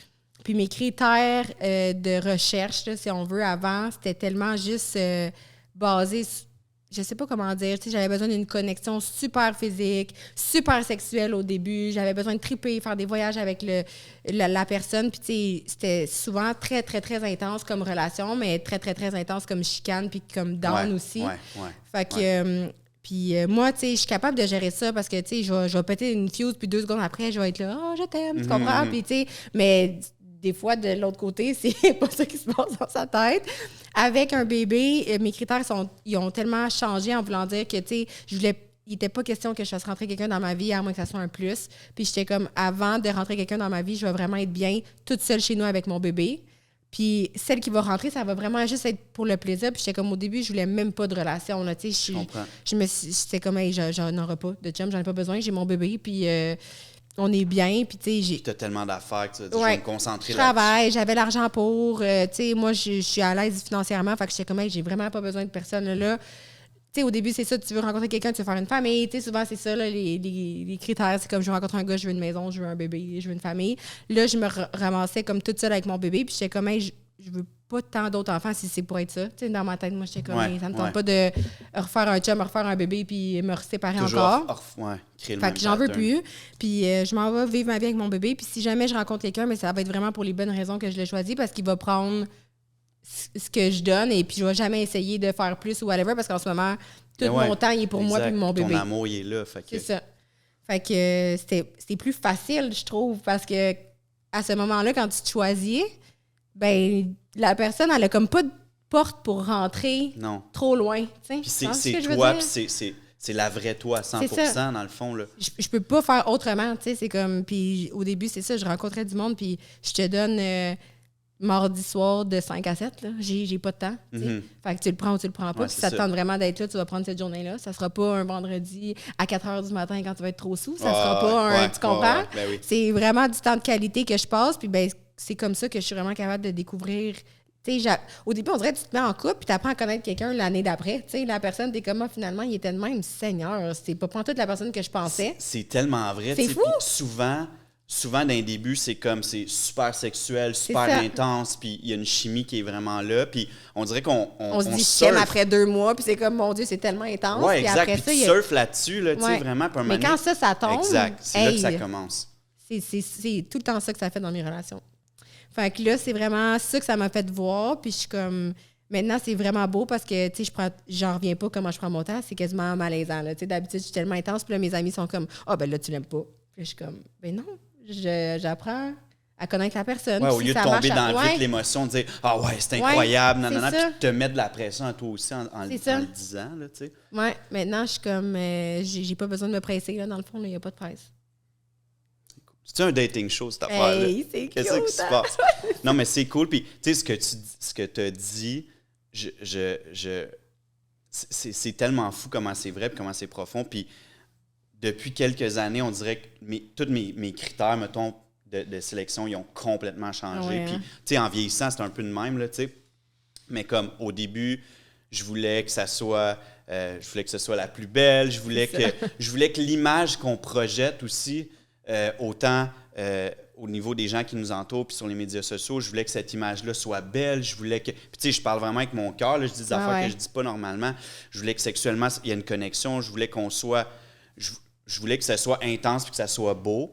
Puis mes critères de recherche, là, si on veut, avant, c'était tellement juste basé... Je sais pas comment dire, tu sais, j'avais besoin d'une connexion super physique, super sexuelle au début. J'avais besoin de triper, faire des voyages avec la personne. Puis, tu sais, c'était souvent très, très, très intense comme relation, mais très, très, très intense comme chicane puis comme down aussi. Fait que, moi, tu sais, je suis capable de gérer ça parce que, tu sais, je vais péter une fuse, puis 2 secondes après, je vais être là, « Oh, je t'aime », tu comprends? Puis, tu sais, mais... Des fois, de l'autre côté, c'est pas ça qui se passe dans sa tête. Avec un bébé, mes critères ils ont tellement changé en voulant dire que, tu sais, il n'était pas question que je fasse rentrer quelqu'un dans ma vie, à moins que ça soit un plus. Puis j'étais comme, avant de rentrer quelqu'un dans ma vie, je vais vraiment être bien toute seule chez nous avec mon bébé. Puis celle qui va rentrer, ça va vraiment juste être pour le plaisir. Puis j'étais comme, au début, je voulais même pas de relation, là, tu sais. J'étais comme, hey, j'en aurai pas de chum, j'en ai pas besoin, j'ai mon bébé. Puis... on est bien. Puis, tu sais, Tu as tellement d'affaires que tu vas dire, Ouais. je vais me concentrer je là-dessus. travaille, j'avais l'argent pour. Tu sais, moi, je suis à l'aise financièrement. Fait que j'étais comme, hey, j'ai vraiment pas besoin de personne là. Tu sais, au début, c'est ça, tu veux rencontrer quelqu'un, tu veux faire une famille. Tu sais, souvent, c'est ça, là, les critères. C'est comme, je veux rencontrer un gars, je veux une maison, je veux un bébé, je veux une famille. Là, je me ramassais comme toute seule avec mon bébé. Puis j'étais comme, hey, je veux pas tant d'autres enfants si c'est pour être ça. Tu sais, dans ma tête, moi, j'étais comme, Ouais, hey, ça me ouais. tente pas de refaire un chum, refaire un bébé, puis me séparer Toujours encore. créer le Fait même que j'en veux pattern. plus. Puis je m'en vais vivre ma vie avec mon bébé. Puis si jamais je rencontre quelqu'un, mais ça va être vraiment pour les bonnes raisons que je l'ai choisi parce qu'il va prendre ce que je donne et puis je vais jamais essayer de faire plus ou whatever parce qu'en ce moment, tout Mais ouais, mon temps il est pour moi exact. puis mon bébé. Ton amour, il est là. Fait que... C'est ça. Fait que c'était plus facile, je trouve, parce que à ce moment-là, quand tu te choisis, ben la personne, elle a comme pas de porte pour rentrer Non. trop loin. Tu Puis sais, c'est ce que je veux toi, dire? puis c'est la vraie toi à 100% C'est ça. dans le fond. Là. Je peux pas faire autrement, tu sais, c'est comme, puis au début, c'est ça, je rencontrais du monde, puis je te donne mardi soir de 5 à 7, là, j'ai pas de temps, tu sais. Mhm. Fait que tu le prends ou tu le prends pas, Ouais, puis c'est si ça te ça. tente vraiment d'être là, tu vas prendre cette journée-là, ça sera pas un vendredi à 4 heures du matin quand tu vas être trop sous, ça sera pas un, tu comprends? Ouais, ben oui. C'est vraiment du temps de qualité que je passe, puis ben c'est comme ça que je suis vraiment capable de découvrir. Tu sais, au début, on dirait que tu te mets en couple puis tu apprends à connaître quelqu'un l'année d'après. Tu sais, la personne, t'es comme, finalement, il était de même, Seigneur. C'est pas toute la personne que je pensais. C'est tellement vrai. C'est tu sais, fou. puis souvent, dans les débuts, c'est comme, c'est super sexuel, super ça. intense, puis il y a une chimie qui est vraiment là, puis on dirait qu'on On se dit je surfe. t'aime après 2 mois, puis c'est comme, mon Dieu, c'est tellement intense. Ouais, Puis exact. après Puis ça, tu il y a- surfes là-dessus, là, tu sais, Ouais. vraiment. Puis un Mais moment quand ça tombe, exact. C'est là que ça hey, commence. c'est tout le temps ça que ça fait dans mes relations. Fait que là, c'est vraiment ça que ça m'a fait voir, puis je suis comme... Maintenant, c'est vraiment beau parce que, tu sais, j'en reviens pas comment je prends mon temps. C'est quasiment malaisant, là. Tu sais, d'habitude, je suis tellement intense, puis là, mes amis sont comme, « Ah, ben là, tu l'aimes pas. » Puis je suis comme, « Ben non, j'apprends à connaître la personne. » Ouais, Puis au si lieu de ça tomber marche dans ouais. vite l'émotion, de dire ah ouais, c'est incroyable, Ouais, nanana, c'est ça. puis te mettre de la pression à toi aussi en C'est ça. le disant, là, tu sais. Ouais, maintenant, je suis comme, j'ai pas besoin de me presser, là, dans le fond, il n'y a pas de presse. C'est un dating show, cette affaire-là. Hey, c'est cute, Qu'est-ce qui se hein? passe? Non, mais c'est cool. Puis, tu sais, ce que tu as dit, c'est tellement fou comment c'est vrai et comment c'est profond. Puis, depuis quelques années, on dirait que tous mes critères, mettons, de sélection, ils ont complètement changé. Ouais, Puis, hein? tu sais, en vieillissant, c'est un peu de même, là, tu sais. Mais comme, au début, je voulais que ça soit... je voulais que ce soit la plus belle. Je voulais que l'image qu'on projette aussi... autant au niveau des gens qui nous entourent puis sur les médias sociaux, je voulais que cette image-là soit belle, je voulais que... Puis tu sais, je parle vraiment avec mon cœur, là, je dis des affaires ouais. que je dis pas normalement. Je voulais que sexuellement, il y ait une connexion, je voulais qu'on soit... Je voulais que ça soit intense puis que ça soit beau,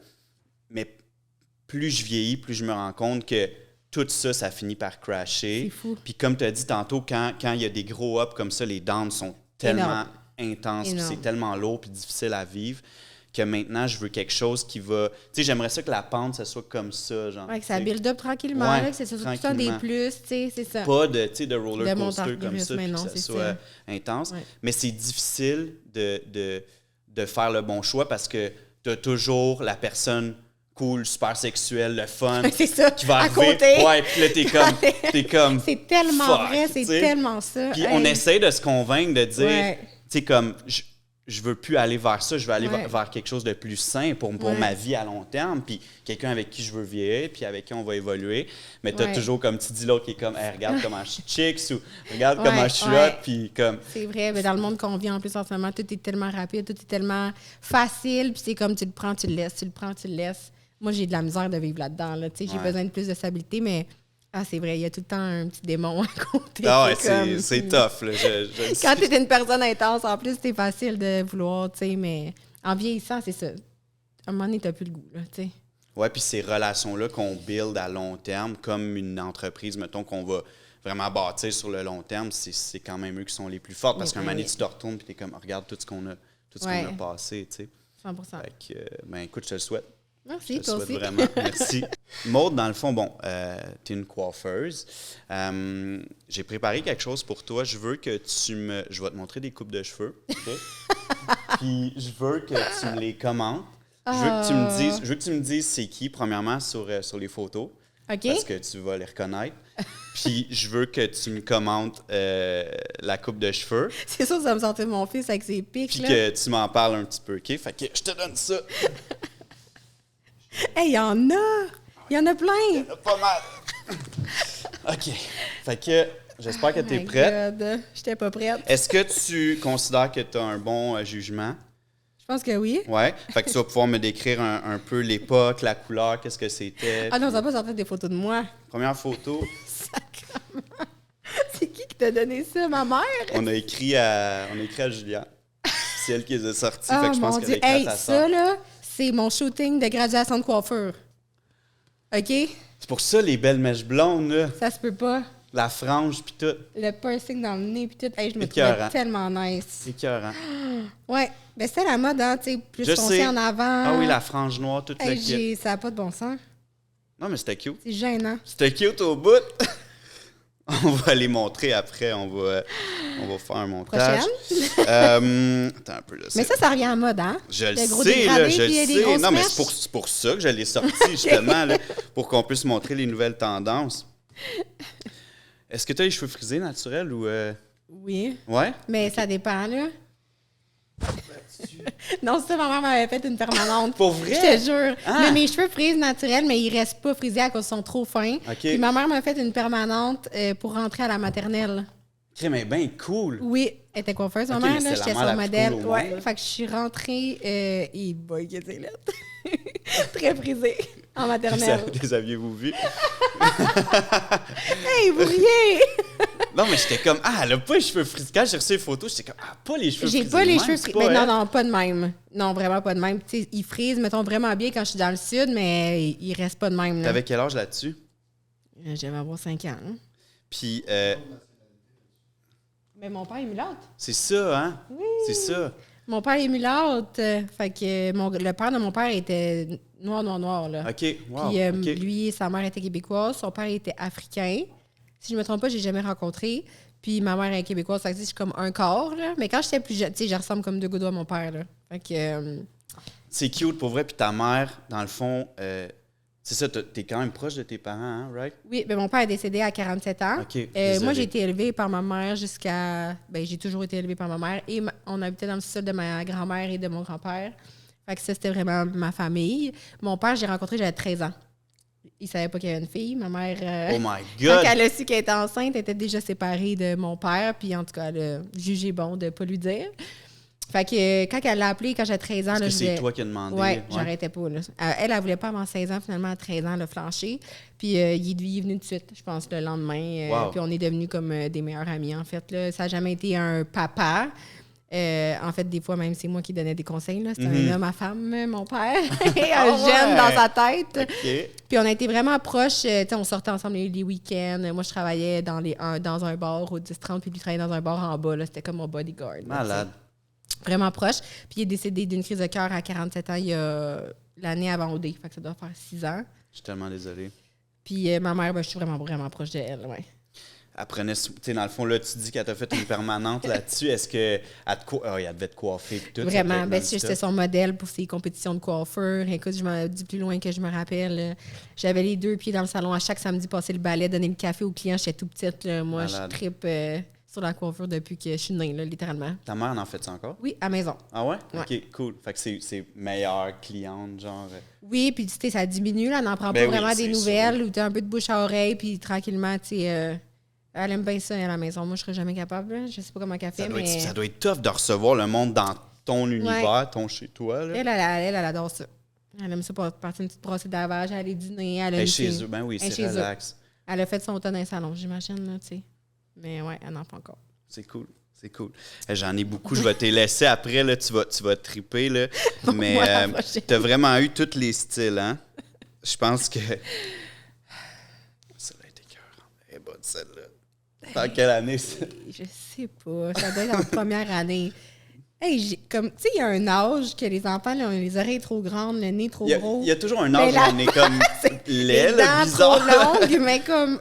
mais plus je vieillis, plus je me rends compte que tout ça, ça finit par crasher. C'est fou. Puis comme tu as dit tantôt, quand il y a des gros ups comme ça, les downs sont tellement intenses, puis Énorme. c'est tellement lourd puis difficile à vivre que maintenant, je veux quelque chose qui va... Tu sais, j'aimerais ça que la pente, ça soit comme ça, genre. Ouais, que ça tu sais. build up tranquillement, Ouais, là, que c'est tout le temps des tranquillement. plus, tu sais, c'est ça. Pas de, tu sais, de roller De coaster montagne comme russe, ça, mais puis non, que ça c'est soit ça. intense. Ouais. Mais c'est difficile de faire le bon choix parce que tu as toujours la personne cool, super sexuelle, le fun, C'est ça, qui va à arriver. côté. Ouais, puis là, t'es comme... C'est tellement fuck, vrai, c'est tu sais. tellement ça. Puis Hey. on essaie de se convaincre, de dire, Ouais. tu sais, comme, je veux plus aller vers ça, je veux aller Ouais. vers quelque chose de plus sain pour Ouais. ma vie à long terme, puis quelqu'un avec qui je veux vieillir, puis avec qui on va évoluer. Mais tu as Ouais. toujours, comme tu dis, l'autre qui est comme, hey, regarde comment je suis chicks, ou regarde Ouais, comment je suis ouais. hot, puis comme... C'est vrai, mais dans le monde qu'on vit en plus en ce moment, tout est tellement rapide, tout est tellement facile, puis c'est comme tu le prends, tu le laisses, tu le prends, tu le laisses. Moi, j'ai de la misère de vivre là-dedans, là, tu sais, j'ai Ouais. besoin de plus de stabilité, mais c'est vrai, il y a tout le temps un petit démon à côté. Ah ouais, qui est comme- c'est tough, là. Je le Quand sais. tu es une personne intense, en plus, c'est facile de vouloir, tu sais, mais en vieillissant, c'est ça. À un moment donné, t'as plus le goût, là, tu sais. Ouais, puis ces relations-là qu'on build à long terme, comme une entreprise, mettons, qu'on va vraiment bâtir sur le long terme, c'est quand même eux qui sont les plus fortes. Parce qu'un moment donné, tu te retournes et tu es comme, regarde tout ce qu'on a, Ouais. passé, tu sais. 100%. Fait que, ben écoute, je te le souhaite. Merci, Je te toi le souhaite aussi. vraiment. Merci. Maude, dans le fond, bon, tu es une coiffeuse. J'ai préparé quelque chose pour toi. Je veux que je vais te montrer des coupes de cheveux. OK? Puis je veux que tu me les commentes. Je veux que tu me dises c'est qui, premièrement, sur les photos. OK? Parce que tu vas les reconnaître. Puis je veux que tu me commentes la coupe de cheveux. C'est sûr que ça va me sortir mon fils avec ses pics, Puis là. que tu m'en parles un petit peu, OK? Fait que je te donne ça. Hey, il y en a! Il y en a plein! Pas mal. OK. Fait que j'espère que tu es My prête. God, j'étais pas prête. Est-ce que tu considères que tu as un bon jugement? Je pense que oui. Ouais. Fait que tu vas pouvoir me décrire un peu l'époque, la couleur, qu'est-ce que c'était. Ah non, ça va pas sortir des photos de moi. Première photo, Sacrement. C'est qui t'a donné ça, ma mère? on a écrit à Juliane. C'est elle qui les a sortis. Fait Oh que je pense mon qu'elle Dieu. a écrit à Hey, ta ça sœur. là, c'est mon shooting de graduation de coiffure. OK? C'est pour ça les belles mèches blondes, là. Ça se peut pas. La frange puis tout. Le piercing dans le nez puis tout. Hey, je me Écœurant. trouvais tellement nice. C'est écœurant. Ouais. Ben c'était la mode, hein, tu sais, plus Je foncé sais. en avant. Ah oui, la frange noire, toute la Hey, kit. ça a pas de bon sens. Non, mais c'était cute. C'est gênant. C'était cute au bout. On va les montrer après. On va faire un montage. Attends un peu là. Mais ça revient en mode, hein? Je le Le gros sais, là, dégradé, je puis le des sais. grosses Non, mais mèches. c'est pour ça que je l'ai sorti, justement, là, pour qu'on puisse montrer les nouvelles tendances. Est-ce que tu as les cheveux frisés naturels ou. Oui. Ouais? Mais ça dépend, là. Non, ça, ma mère m'avait fait une permanente. Pour vrai? Je te jure. Ah! Mais mes cheveux frisent naturels, mais ils restent pas frisés à cause qu'ils sont trop fins. OK. Puis ma mère m'a fait une permanente pour rentrer à la maternelle. Mais bien cool. Oui, elle était coiffeuse, ma OK, mère, mais là, c'est la j'étais mère son la plus modèle. cool au Ouais, monde. fait que je suis rentrée, et boy, que c'est lettre. Très frisée en maternelle. Les aviez-vous vus? Hey, vous riez! Non, mais j'étais comme, ah, elle a pas les cheveux frisés. Quand j'ai reçu les photos, j'étais comme, ah, pas les cheveux frisés. J'ai pas les de cheveux même, c'est frisés. pas Mais non, elle. non, pas de même. Non, vraiment pas de même. Tu sais, ils frisent, mettons, vraiment bien quand je suis dans le sud, mais ils restent pas de même. Là. T'avais quel âge là-dessus? J'avais avoir 5 ans. Hein. Puis, Mais mon père est mulâtre. c'est ça, hein? Oui. C'est ça. Mon père est mulâtre. Fait que le père de mon père était noir, là. OK, wow. Puis OK. lui, sa mère était québécoise, son père était africain. Si je me trompe pas, j'ai jamais rencontré. Puis ma mère est québécoise, ça dit je suis comme un corps, là. Mais quand j'étais plus jeune, tu sais, je ressemble comme deux gouttes à mon père, là. Fait que C'est cute, pour vrai. Puis ta mère, dans le fond, c'est ça, t'es quand même proche de tes parents, hein, right? oui, ben mon père est décédé à 47 ans. OK, désolé. Moi, j'ai été élevée par ma mère jusqu'à... Ben, j'ai toujours été élevée par ma mère. Et on habitait dans le sud de ma grand-mère et de mon grand-père. Fait que ça, c'était vraiment ma famille. Mon père, j'ai rencontré, j'avais 13 ans. Il savait pas qu'il y avait une fille. Ma mère... Oh my Quand God! elle a su qu'elle était enceinte, elle était déjà séparée de mon père. Puis en tout cas, elle a jugé bon de pas lui dire. Fait que quand elle l'a appelé, quand j'avais 13 ans... Est-ce là, que je c'est disais- toi qui as demandé? Ouais, j'arrêtais pas. Là. Elle voulait pas avant 16 ans, finalement, à 13 ans, elle a flanché. Puis il est venu tout de suite, je pense, le lendemain. Wow. Puis on est devenus comme des meilleurs amis, en fait. Là. Ça n'a jamais été un papa. En fait, des fois, même, c'est moi qui donnais des conseils. Là. C'était un homme à femme, mon père. Un jeune dans sa tête. OK. Puis on a été vraiment proches. Tu sais, on sortait ensemble les week-ends. Moi, je travaillais dans un bar au 10-30, puis lui travaillait dans un bar en bas. Là. C'était comme mon bodyguard. Là, Malade. tu sais. Vraiment proche. Puis il est décédé d'une crise de cœur à 47 ans, il y a l'année avant OD. Fait que ça doit faire 6 ans. Je suis tellement désolé. Puis ma mère, ben, je suis vraiment, vraiment proche d'elle. Ouais. Elle prenait, tu sais, dans le fond, là, tu dis qu'elle t'a fait une permanente là-dessus. Est-ce qu'elle elle devait te coiffer et tout? ça Vraiment. devait être Ben, si j'étais non-stop. son modèle pour ses compétitions de coiffure. Écoute, du plus loin que je me rappelle, j'avais les 2 pieds dans le salon à chaque samedi, passer le balai, donner le café aux clients. J'étais tout petite. Là. Moi, Malade. je trippe sur la coiffure depuis que je suis née, là, littéralement. Ta mère en fait ça encore? Oui, à maison. Ah ouais? Ouais. OK, cool. Fait que c'est meilleure cliente, genre... Oui, puis tu sais, ça diminue, là, on n'en prend Ben pas oui, vraiment des c'est nouvelles, ou tu as un peu de bouche à oreille, puis tranquillement, tu sais, elle aime bien ça à la maison. Moi, je serais jamais capable, là. Je sais pas comment elle fait, mais Ça doit être tough de recevoir le monde dans ton univers, ton chez toi, là. elle adore ça. Elle aime ça pour partir une petite brassée de lavage, aller dîner, elle a Elle est une chez fille. eux. Ben oui, Elle est c'est chez eux. relax. Elle a fait son temps dans les salons, j'imagine, là, tu sais. Mais ouais, elle n'en fait encore. C'est cool. C'est cool. J'en ai beaucoup. Je vais te les laisser après. Là, tu vas triper. Là. Mais moi, la prochaine. tu as vraiment eu tous les styles. Hein? Je pense que. Celle-là est écœurante. Elle est bonne, celle-là. Dans quelle année, ça? Je sais pas. Ça doit être en première année. Hey, comme, tu sais, il y a un âge que les enfants, là, ont les oreilles trop grandes, le nez trop gros. Il y a toujours un Mais âge où la on est comme les laid, dents là, trop bizarre. longues, mais comme,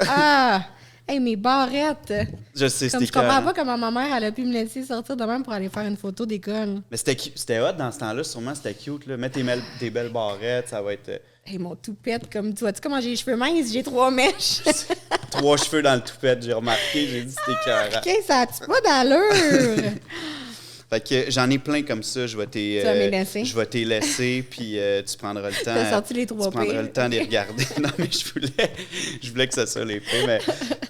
hey, mes barrettes. Je sais, Comme c'était je comprends écœurant. pas comment ma mère, elle a pu me laisser sortir de même pour aller faire une photo d'école. Mais c'était hot dans ce temps-là. Sûrement, c'était cute. Là. Mets tes belles barrettes. Ça va être Hey, mon toupette, comme tu vois-tu comment j'ai les cheveux minces? J'ai 3 mèches. 3 cheveux dans le toupette. J'ai remarqué. J'ai dit c'était écœurant. OK, ça a-tu pas d'allure? Fait que j'en ai plein comme ça. Je vais Tu vas me les laisser? Je vais t'y laisser, puis tu prendras le temps. T'as sorti les 3 Tu prendras pires. le temps de les regarder. Non, mais je voulais que ça soit les pires, mais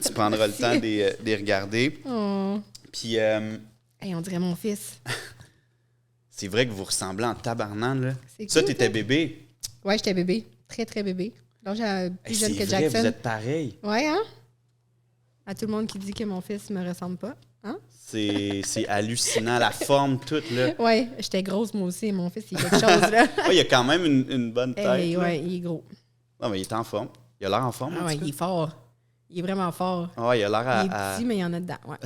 tu prendras le temps de les regarder. Oh. Puis Hey, on dirait mon fils. c'est vrai que vous ressemblez en tabarnane, là. C'est Ça, cool, t'étais ça. bébé. Ouais, j'étais bébé. Très, très bébé. Donc, j'ai Hey, plus jeune c'est que vrai, Jackson. vous êtes pareil. Ouais, hein? À tout le monde qui dit que mon fils me ressemble pas. Hein? C'est hallucinant, la forme toute, là. Ouais, j'étais grosse moi aussi. Mon fils, il a quelque chose, là. Ouais, il a quand même une bonne tête. Hey, là. ouais, il est gros. Non, mais il est en forme. Il a l'air en forme, Ah en ouais, tout cas. il est fort. Il est vraiment fort. Ah ouais, il a l'air Il est petit, mais il y en a dedans. Ouais.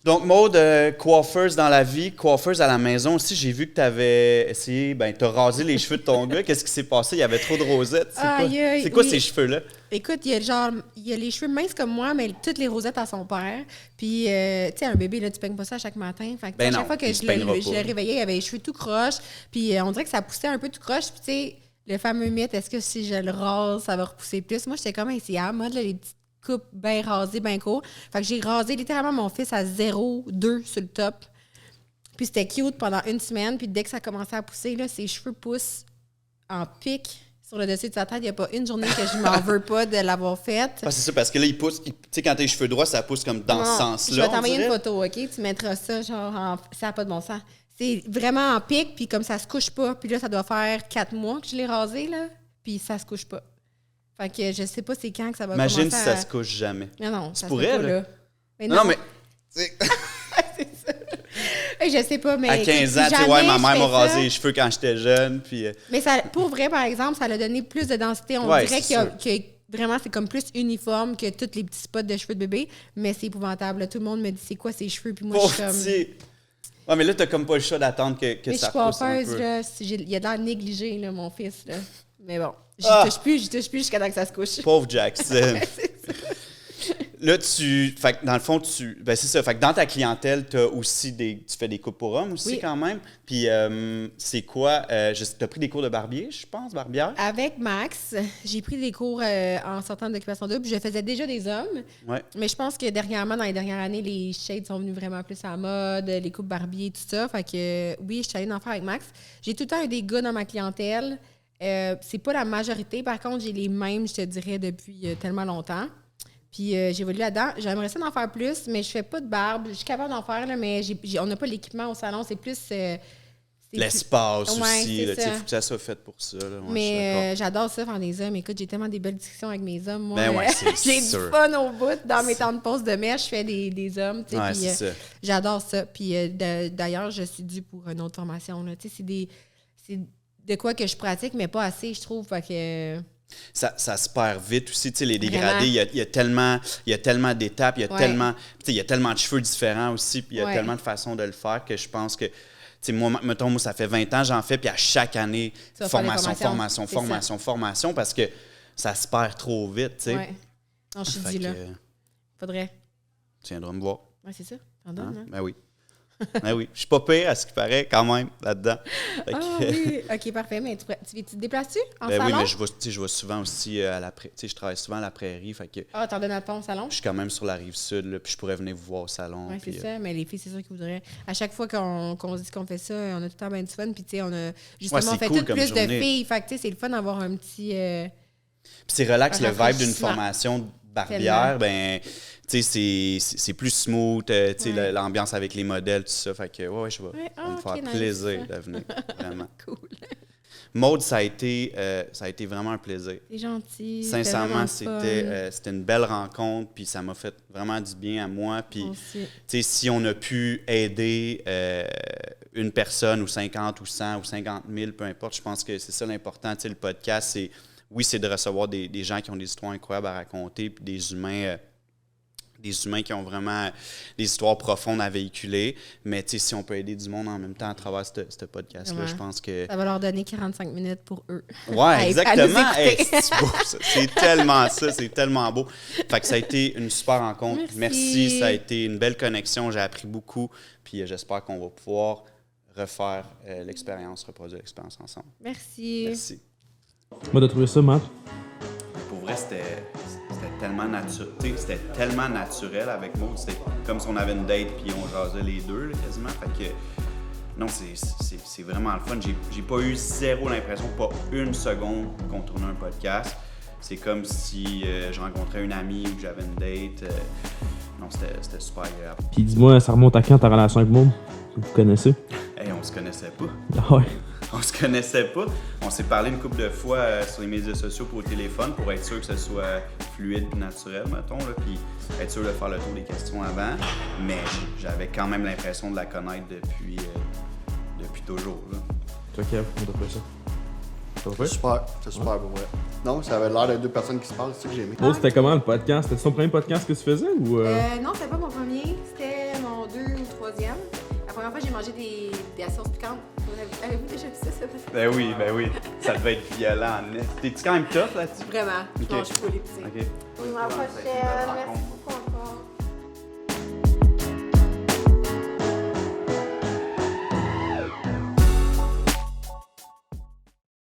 Donc, Maud, coiffeuse dans la vie, coiffeuse à la maison aussi. J'ai vu que tu avais essayé, t'as rasé les cheveux de ton gars. Qu'est-ce qui s'est passé? Il y avait trop de rosettes. Aïe, aïe, C'est quoi oui. ces cheveux-là? Écoute, il y a les cheveux minces comme moi, mais toutes les rosettes à son père. Puis, tu sais, un bébé, là, tu peignes pas ça chaque matin. Fait que, Ben à chaque non, fois que il se peignera je le pas. réveillais, il avait les cheveux tout croches. Puis, on dirait que ça poussait un peu tout croche. Puis, tu sais, le fameux mythe, est-ce que si je le rase, ça va repousser plus? Moi, j'étais comme ici à mode, là, les petites coupes bien rasées, bien courtes. Fait que j'ai rasé littéralement mon fils à 0,2 sur le top. Puis, c'était cute pendant une semaine. Puis, dès que ça commençait à pousser, là, ses cheveux poussent en pic sur le dessus de sa tête. Il n'y a pas une journée que je m'en veux pas de l'avoir faite. Ah, c'est ça, parce que là, il pousse. Tu sais, quand t'as les cheveux droits, ça pousse comme dans ce Non, sens-là. Je vais on t'envoyer une dirait. photo, OK? Tu mettras ça, genre, ça n'a pas de bon sens. C'est vraiment en pic, puis comme ça se couche pas. Puis là, ça doit faire 4 mois que je l'ai rasé, là, puis ça se couche pas. Fait que je sais pas c'est quand que ça va Imagine commencer si ça à... se couche jamais. Non, Tu ça se pourrais, fait pas, là. Mais Non, mais. c'est ça. Je sais pas, mais... À écoute, 15 ans, si tu sais, ouais, jamais ma je mère fais m'a ça- rasé les cheveux quand j'étais jeune, puis. Mais ça, pour vrai, par exemple, ça a donné plus de densité. On Ouais, dirait c'est que vraiment, c'est comme plus uniforme que tous les petits spots de cheveux de bébé, mais c'est épouvantable. Là, tout le monde me dit, c'est quoi ces cheveux? Puis moi, je Pauvre suis comme... petit. Ouais, mais là, t'as comme pas le choix d'attendre que Mais je ça suis pousse un coiffeuse, peu. là. Il y a de l'air négligé, là, mon fils, là. Mais bon, j'y Ah! touche plus jusqu'à temps que ça se couche. Pauvre Jackson. Là, fait que dans le fond, ben c'est ça. Fait que dans ta clientèle, tu fais des coupes pour hommes aussi Oui. quand même. Puis c'est quoi? Tu as pris des cours de barbier, je pense, barbière? Avec Max, j'ai pris des cours en sortant d'occupation double. Je faisais déjà des hommes, Ouais. mais je pense que dernièrement, dans les dernières années, les shades sont venus vraiment plus à la mode, les coupes barbier, tout ça. Fait que oui, je suis allée en faire avec Max. J'ai tout le temps eu des gars dans ma clientèle. C'est pas la majorité. Par contre, j'ai les mêmes, je te dirais, depuis tellement longtemps. Puis j'évolue là-dedans. J'aimerais ça d'en faire plus, mais je fais pas de barbe. Je suis capable d'en faire, là, mais on n'a pas l'équipement au salon. C'est plus... L'espace Ouais, aussi. c'est Il ça. faut que ça soit fait pour ça. Là. Ouais, je suis d'accord. Mais j'adore ça, faire des hommes. Écoute, j'ai tellement des belles discussions avec mes hommes. Moi, Ben ouais, c'est j'ai sûr. du fun au bout. Dans mes temps de pause de mèche, je fais des hommes. Tu sais, Ouais, puis, c'est ça. j'adore ça. Puis d'ailleurs, je suis due pour une autre formation. Là. Tu sais, c'est de quoi que je pratique, mais pas assez, je trouve. Fait que, Ça se perd vite aussi. Tu sais, les Vraiment. dégradés, il y a tellement d'étapes, il y a Ouais. tellement, tu sais, il y a tellement de cheveux différents aussi, puis il y a Ouais. tellement de façons de le faire que je pense que, tu sais, moi, mettons, ça fait 20 ans, j'en fais, puis à chaque année, Tu vas faire des formation, formations, formation, parce que ça se perd trop vite, tu sais. ouais. Non, je suis Fait due, là. que, Faudrait. tu viendras me voir. Ouais, c'est ça. T'en donnes, hein? Ben oui. Ben oui. Je suis pas pire à ce qui paraît, quand même, là-dedans. Fait Ah que- oui, OK, parfait. Mais tu te déplaces-tu en Ben oui, salon? mais je vais souvent aussi à la prairie. Tu sais, je travaille souvent à la prairie, fait que Ah, t'en donnes à ton salon? je suis quand même sur la rive sud, là, puis je pourrais venir vous voir au salon. Oui, puis, c'est ça. Mais les filles, c'est sûr qu'ils voudraient. À chaque fois qu'on se dit qu'on fait ça, on a tout le temps bien du fun. Puis, tu sais, on a justement Ouais, c'est fait cool tout comme plus journée. de filles. Fait que, tu sais, c'est le fun d'avoir un petit. Puis c'est relax, Un le vibe d'une rafraîchissement. formation de barbière, ben, tu sais, c'est plus smooth, tu sais, Ouais. l'ambiance avec les modèles, tout ça. Fait que, ouais, je vais Ouais, ça va me ok, faire nice. plaisir de venir, vraiment. Cool. Maud, ça a été vraiment un plaisir. C'est gentil. Sincèrement, c'était c'était une belle rencontre, puis ça m'a fait vraiment du bien à moi. Puis, vraiment fun. tu sais, si on a pu aider une personne ou 50 ou 100 ou 50 000, peu importe, je pense que c'est ça l'important. Tu sais, le podcast, c'est de recevoir des gens qui ont des histoires incroyables à raconter, puis des humains qui ont vraiment des histoires profondes à véhiculer. Mais tu sais, si on peut aider du monde en même temps à travers ce podcast-là, Vraiment. je pense que... Ça va leur donner 45 minutes pour eux. Ouais, exactement. À nous écouter. Hey, c'est beau, ça. C'est tellement ça, c'est tellement beau. Fait que ça a été une super rencontre. Merci. Ça a été une belle connexion. J'ai appris beaucoup. Puis j'espère qu'on va pouvoir refaire reproduire l'expérience ensemble. Merci. Merci. Moi, t'as trouvé ça, Matt? Pour vrai, c'était tellement naturel. C'était tellement naturel avec Maud. C'était comme si on avait une date puis on jasait les deux, là, quasiment. Fait que non, c'est vraiment le fun. J'ai pas eu zéro l'impression, pas une seconde qu'on tournait un podcast. C'est comme si je rencontrais une amie ou que j'avais une date. Non, c'était super agréable. Puis dis-moi, ça remonte à quand ta relation avec Maud? Vous connaissez? Hey, on se connaissait pas. Ah ouais. On se connaissait pas. On s'est parlé une couple de fois sur les médias sociaux pour au téléphone pour être sûr que ce soit fluide et naturel, mettons, là, puis être sûr de faire le tour des questions avant. Mais j'avais quand même l'impression de la connaître depuis toujours. Là. Toi, Kev, on t'a fait ça. Ça va faire? C'est super pour vrai. Non, ça avait l'air de deux personnes qui se parlent, c'est ça que j'ai aimé. Maud, c'était comment le podcast? C'était ton premier podcast que tu faisais ou. Non, c'était pas mon premier, c'était mon 2 ou 3e. La première fois, j'ai mangé des sauces piquantes. Avez-vous déjà vu ça? Ben oui. Ça devait être violent. T'es-tu quand même tough là-dessus? Vraiment. Ok. Non, je suis pas les petits. OK. Oui, ma prochaine. Merci beaucoup.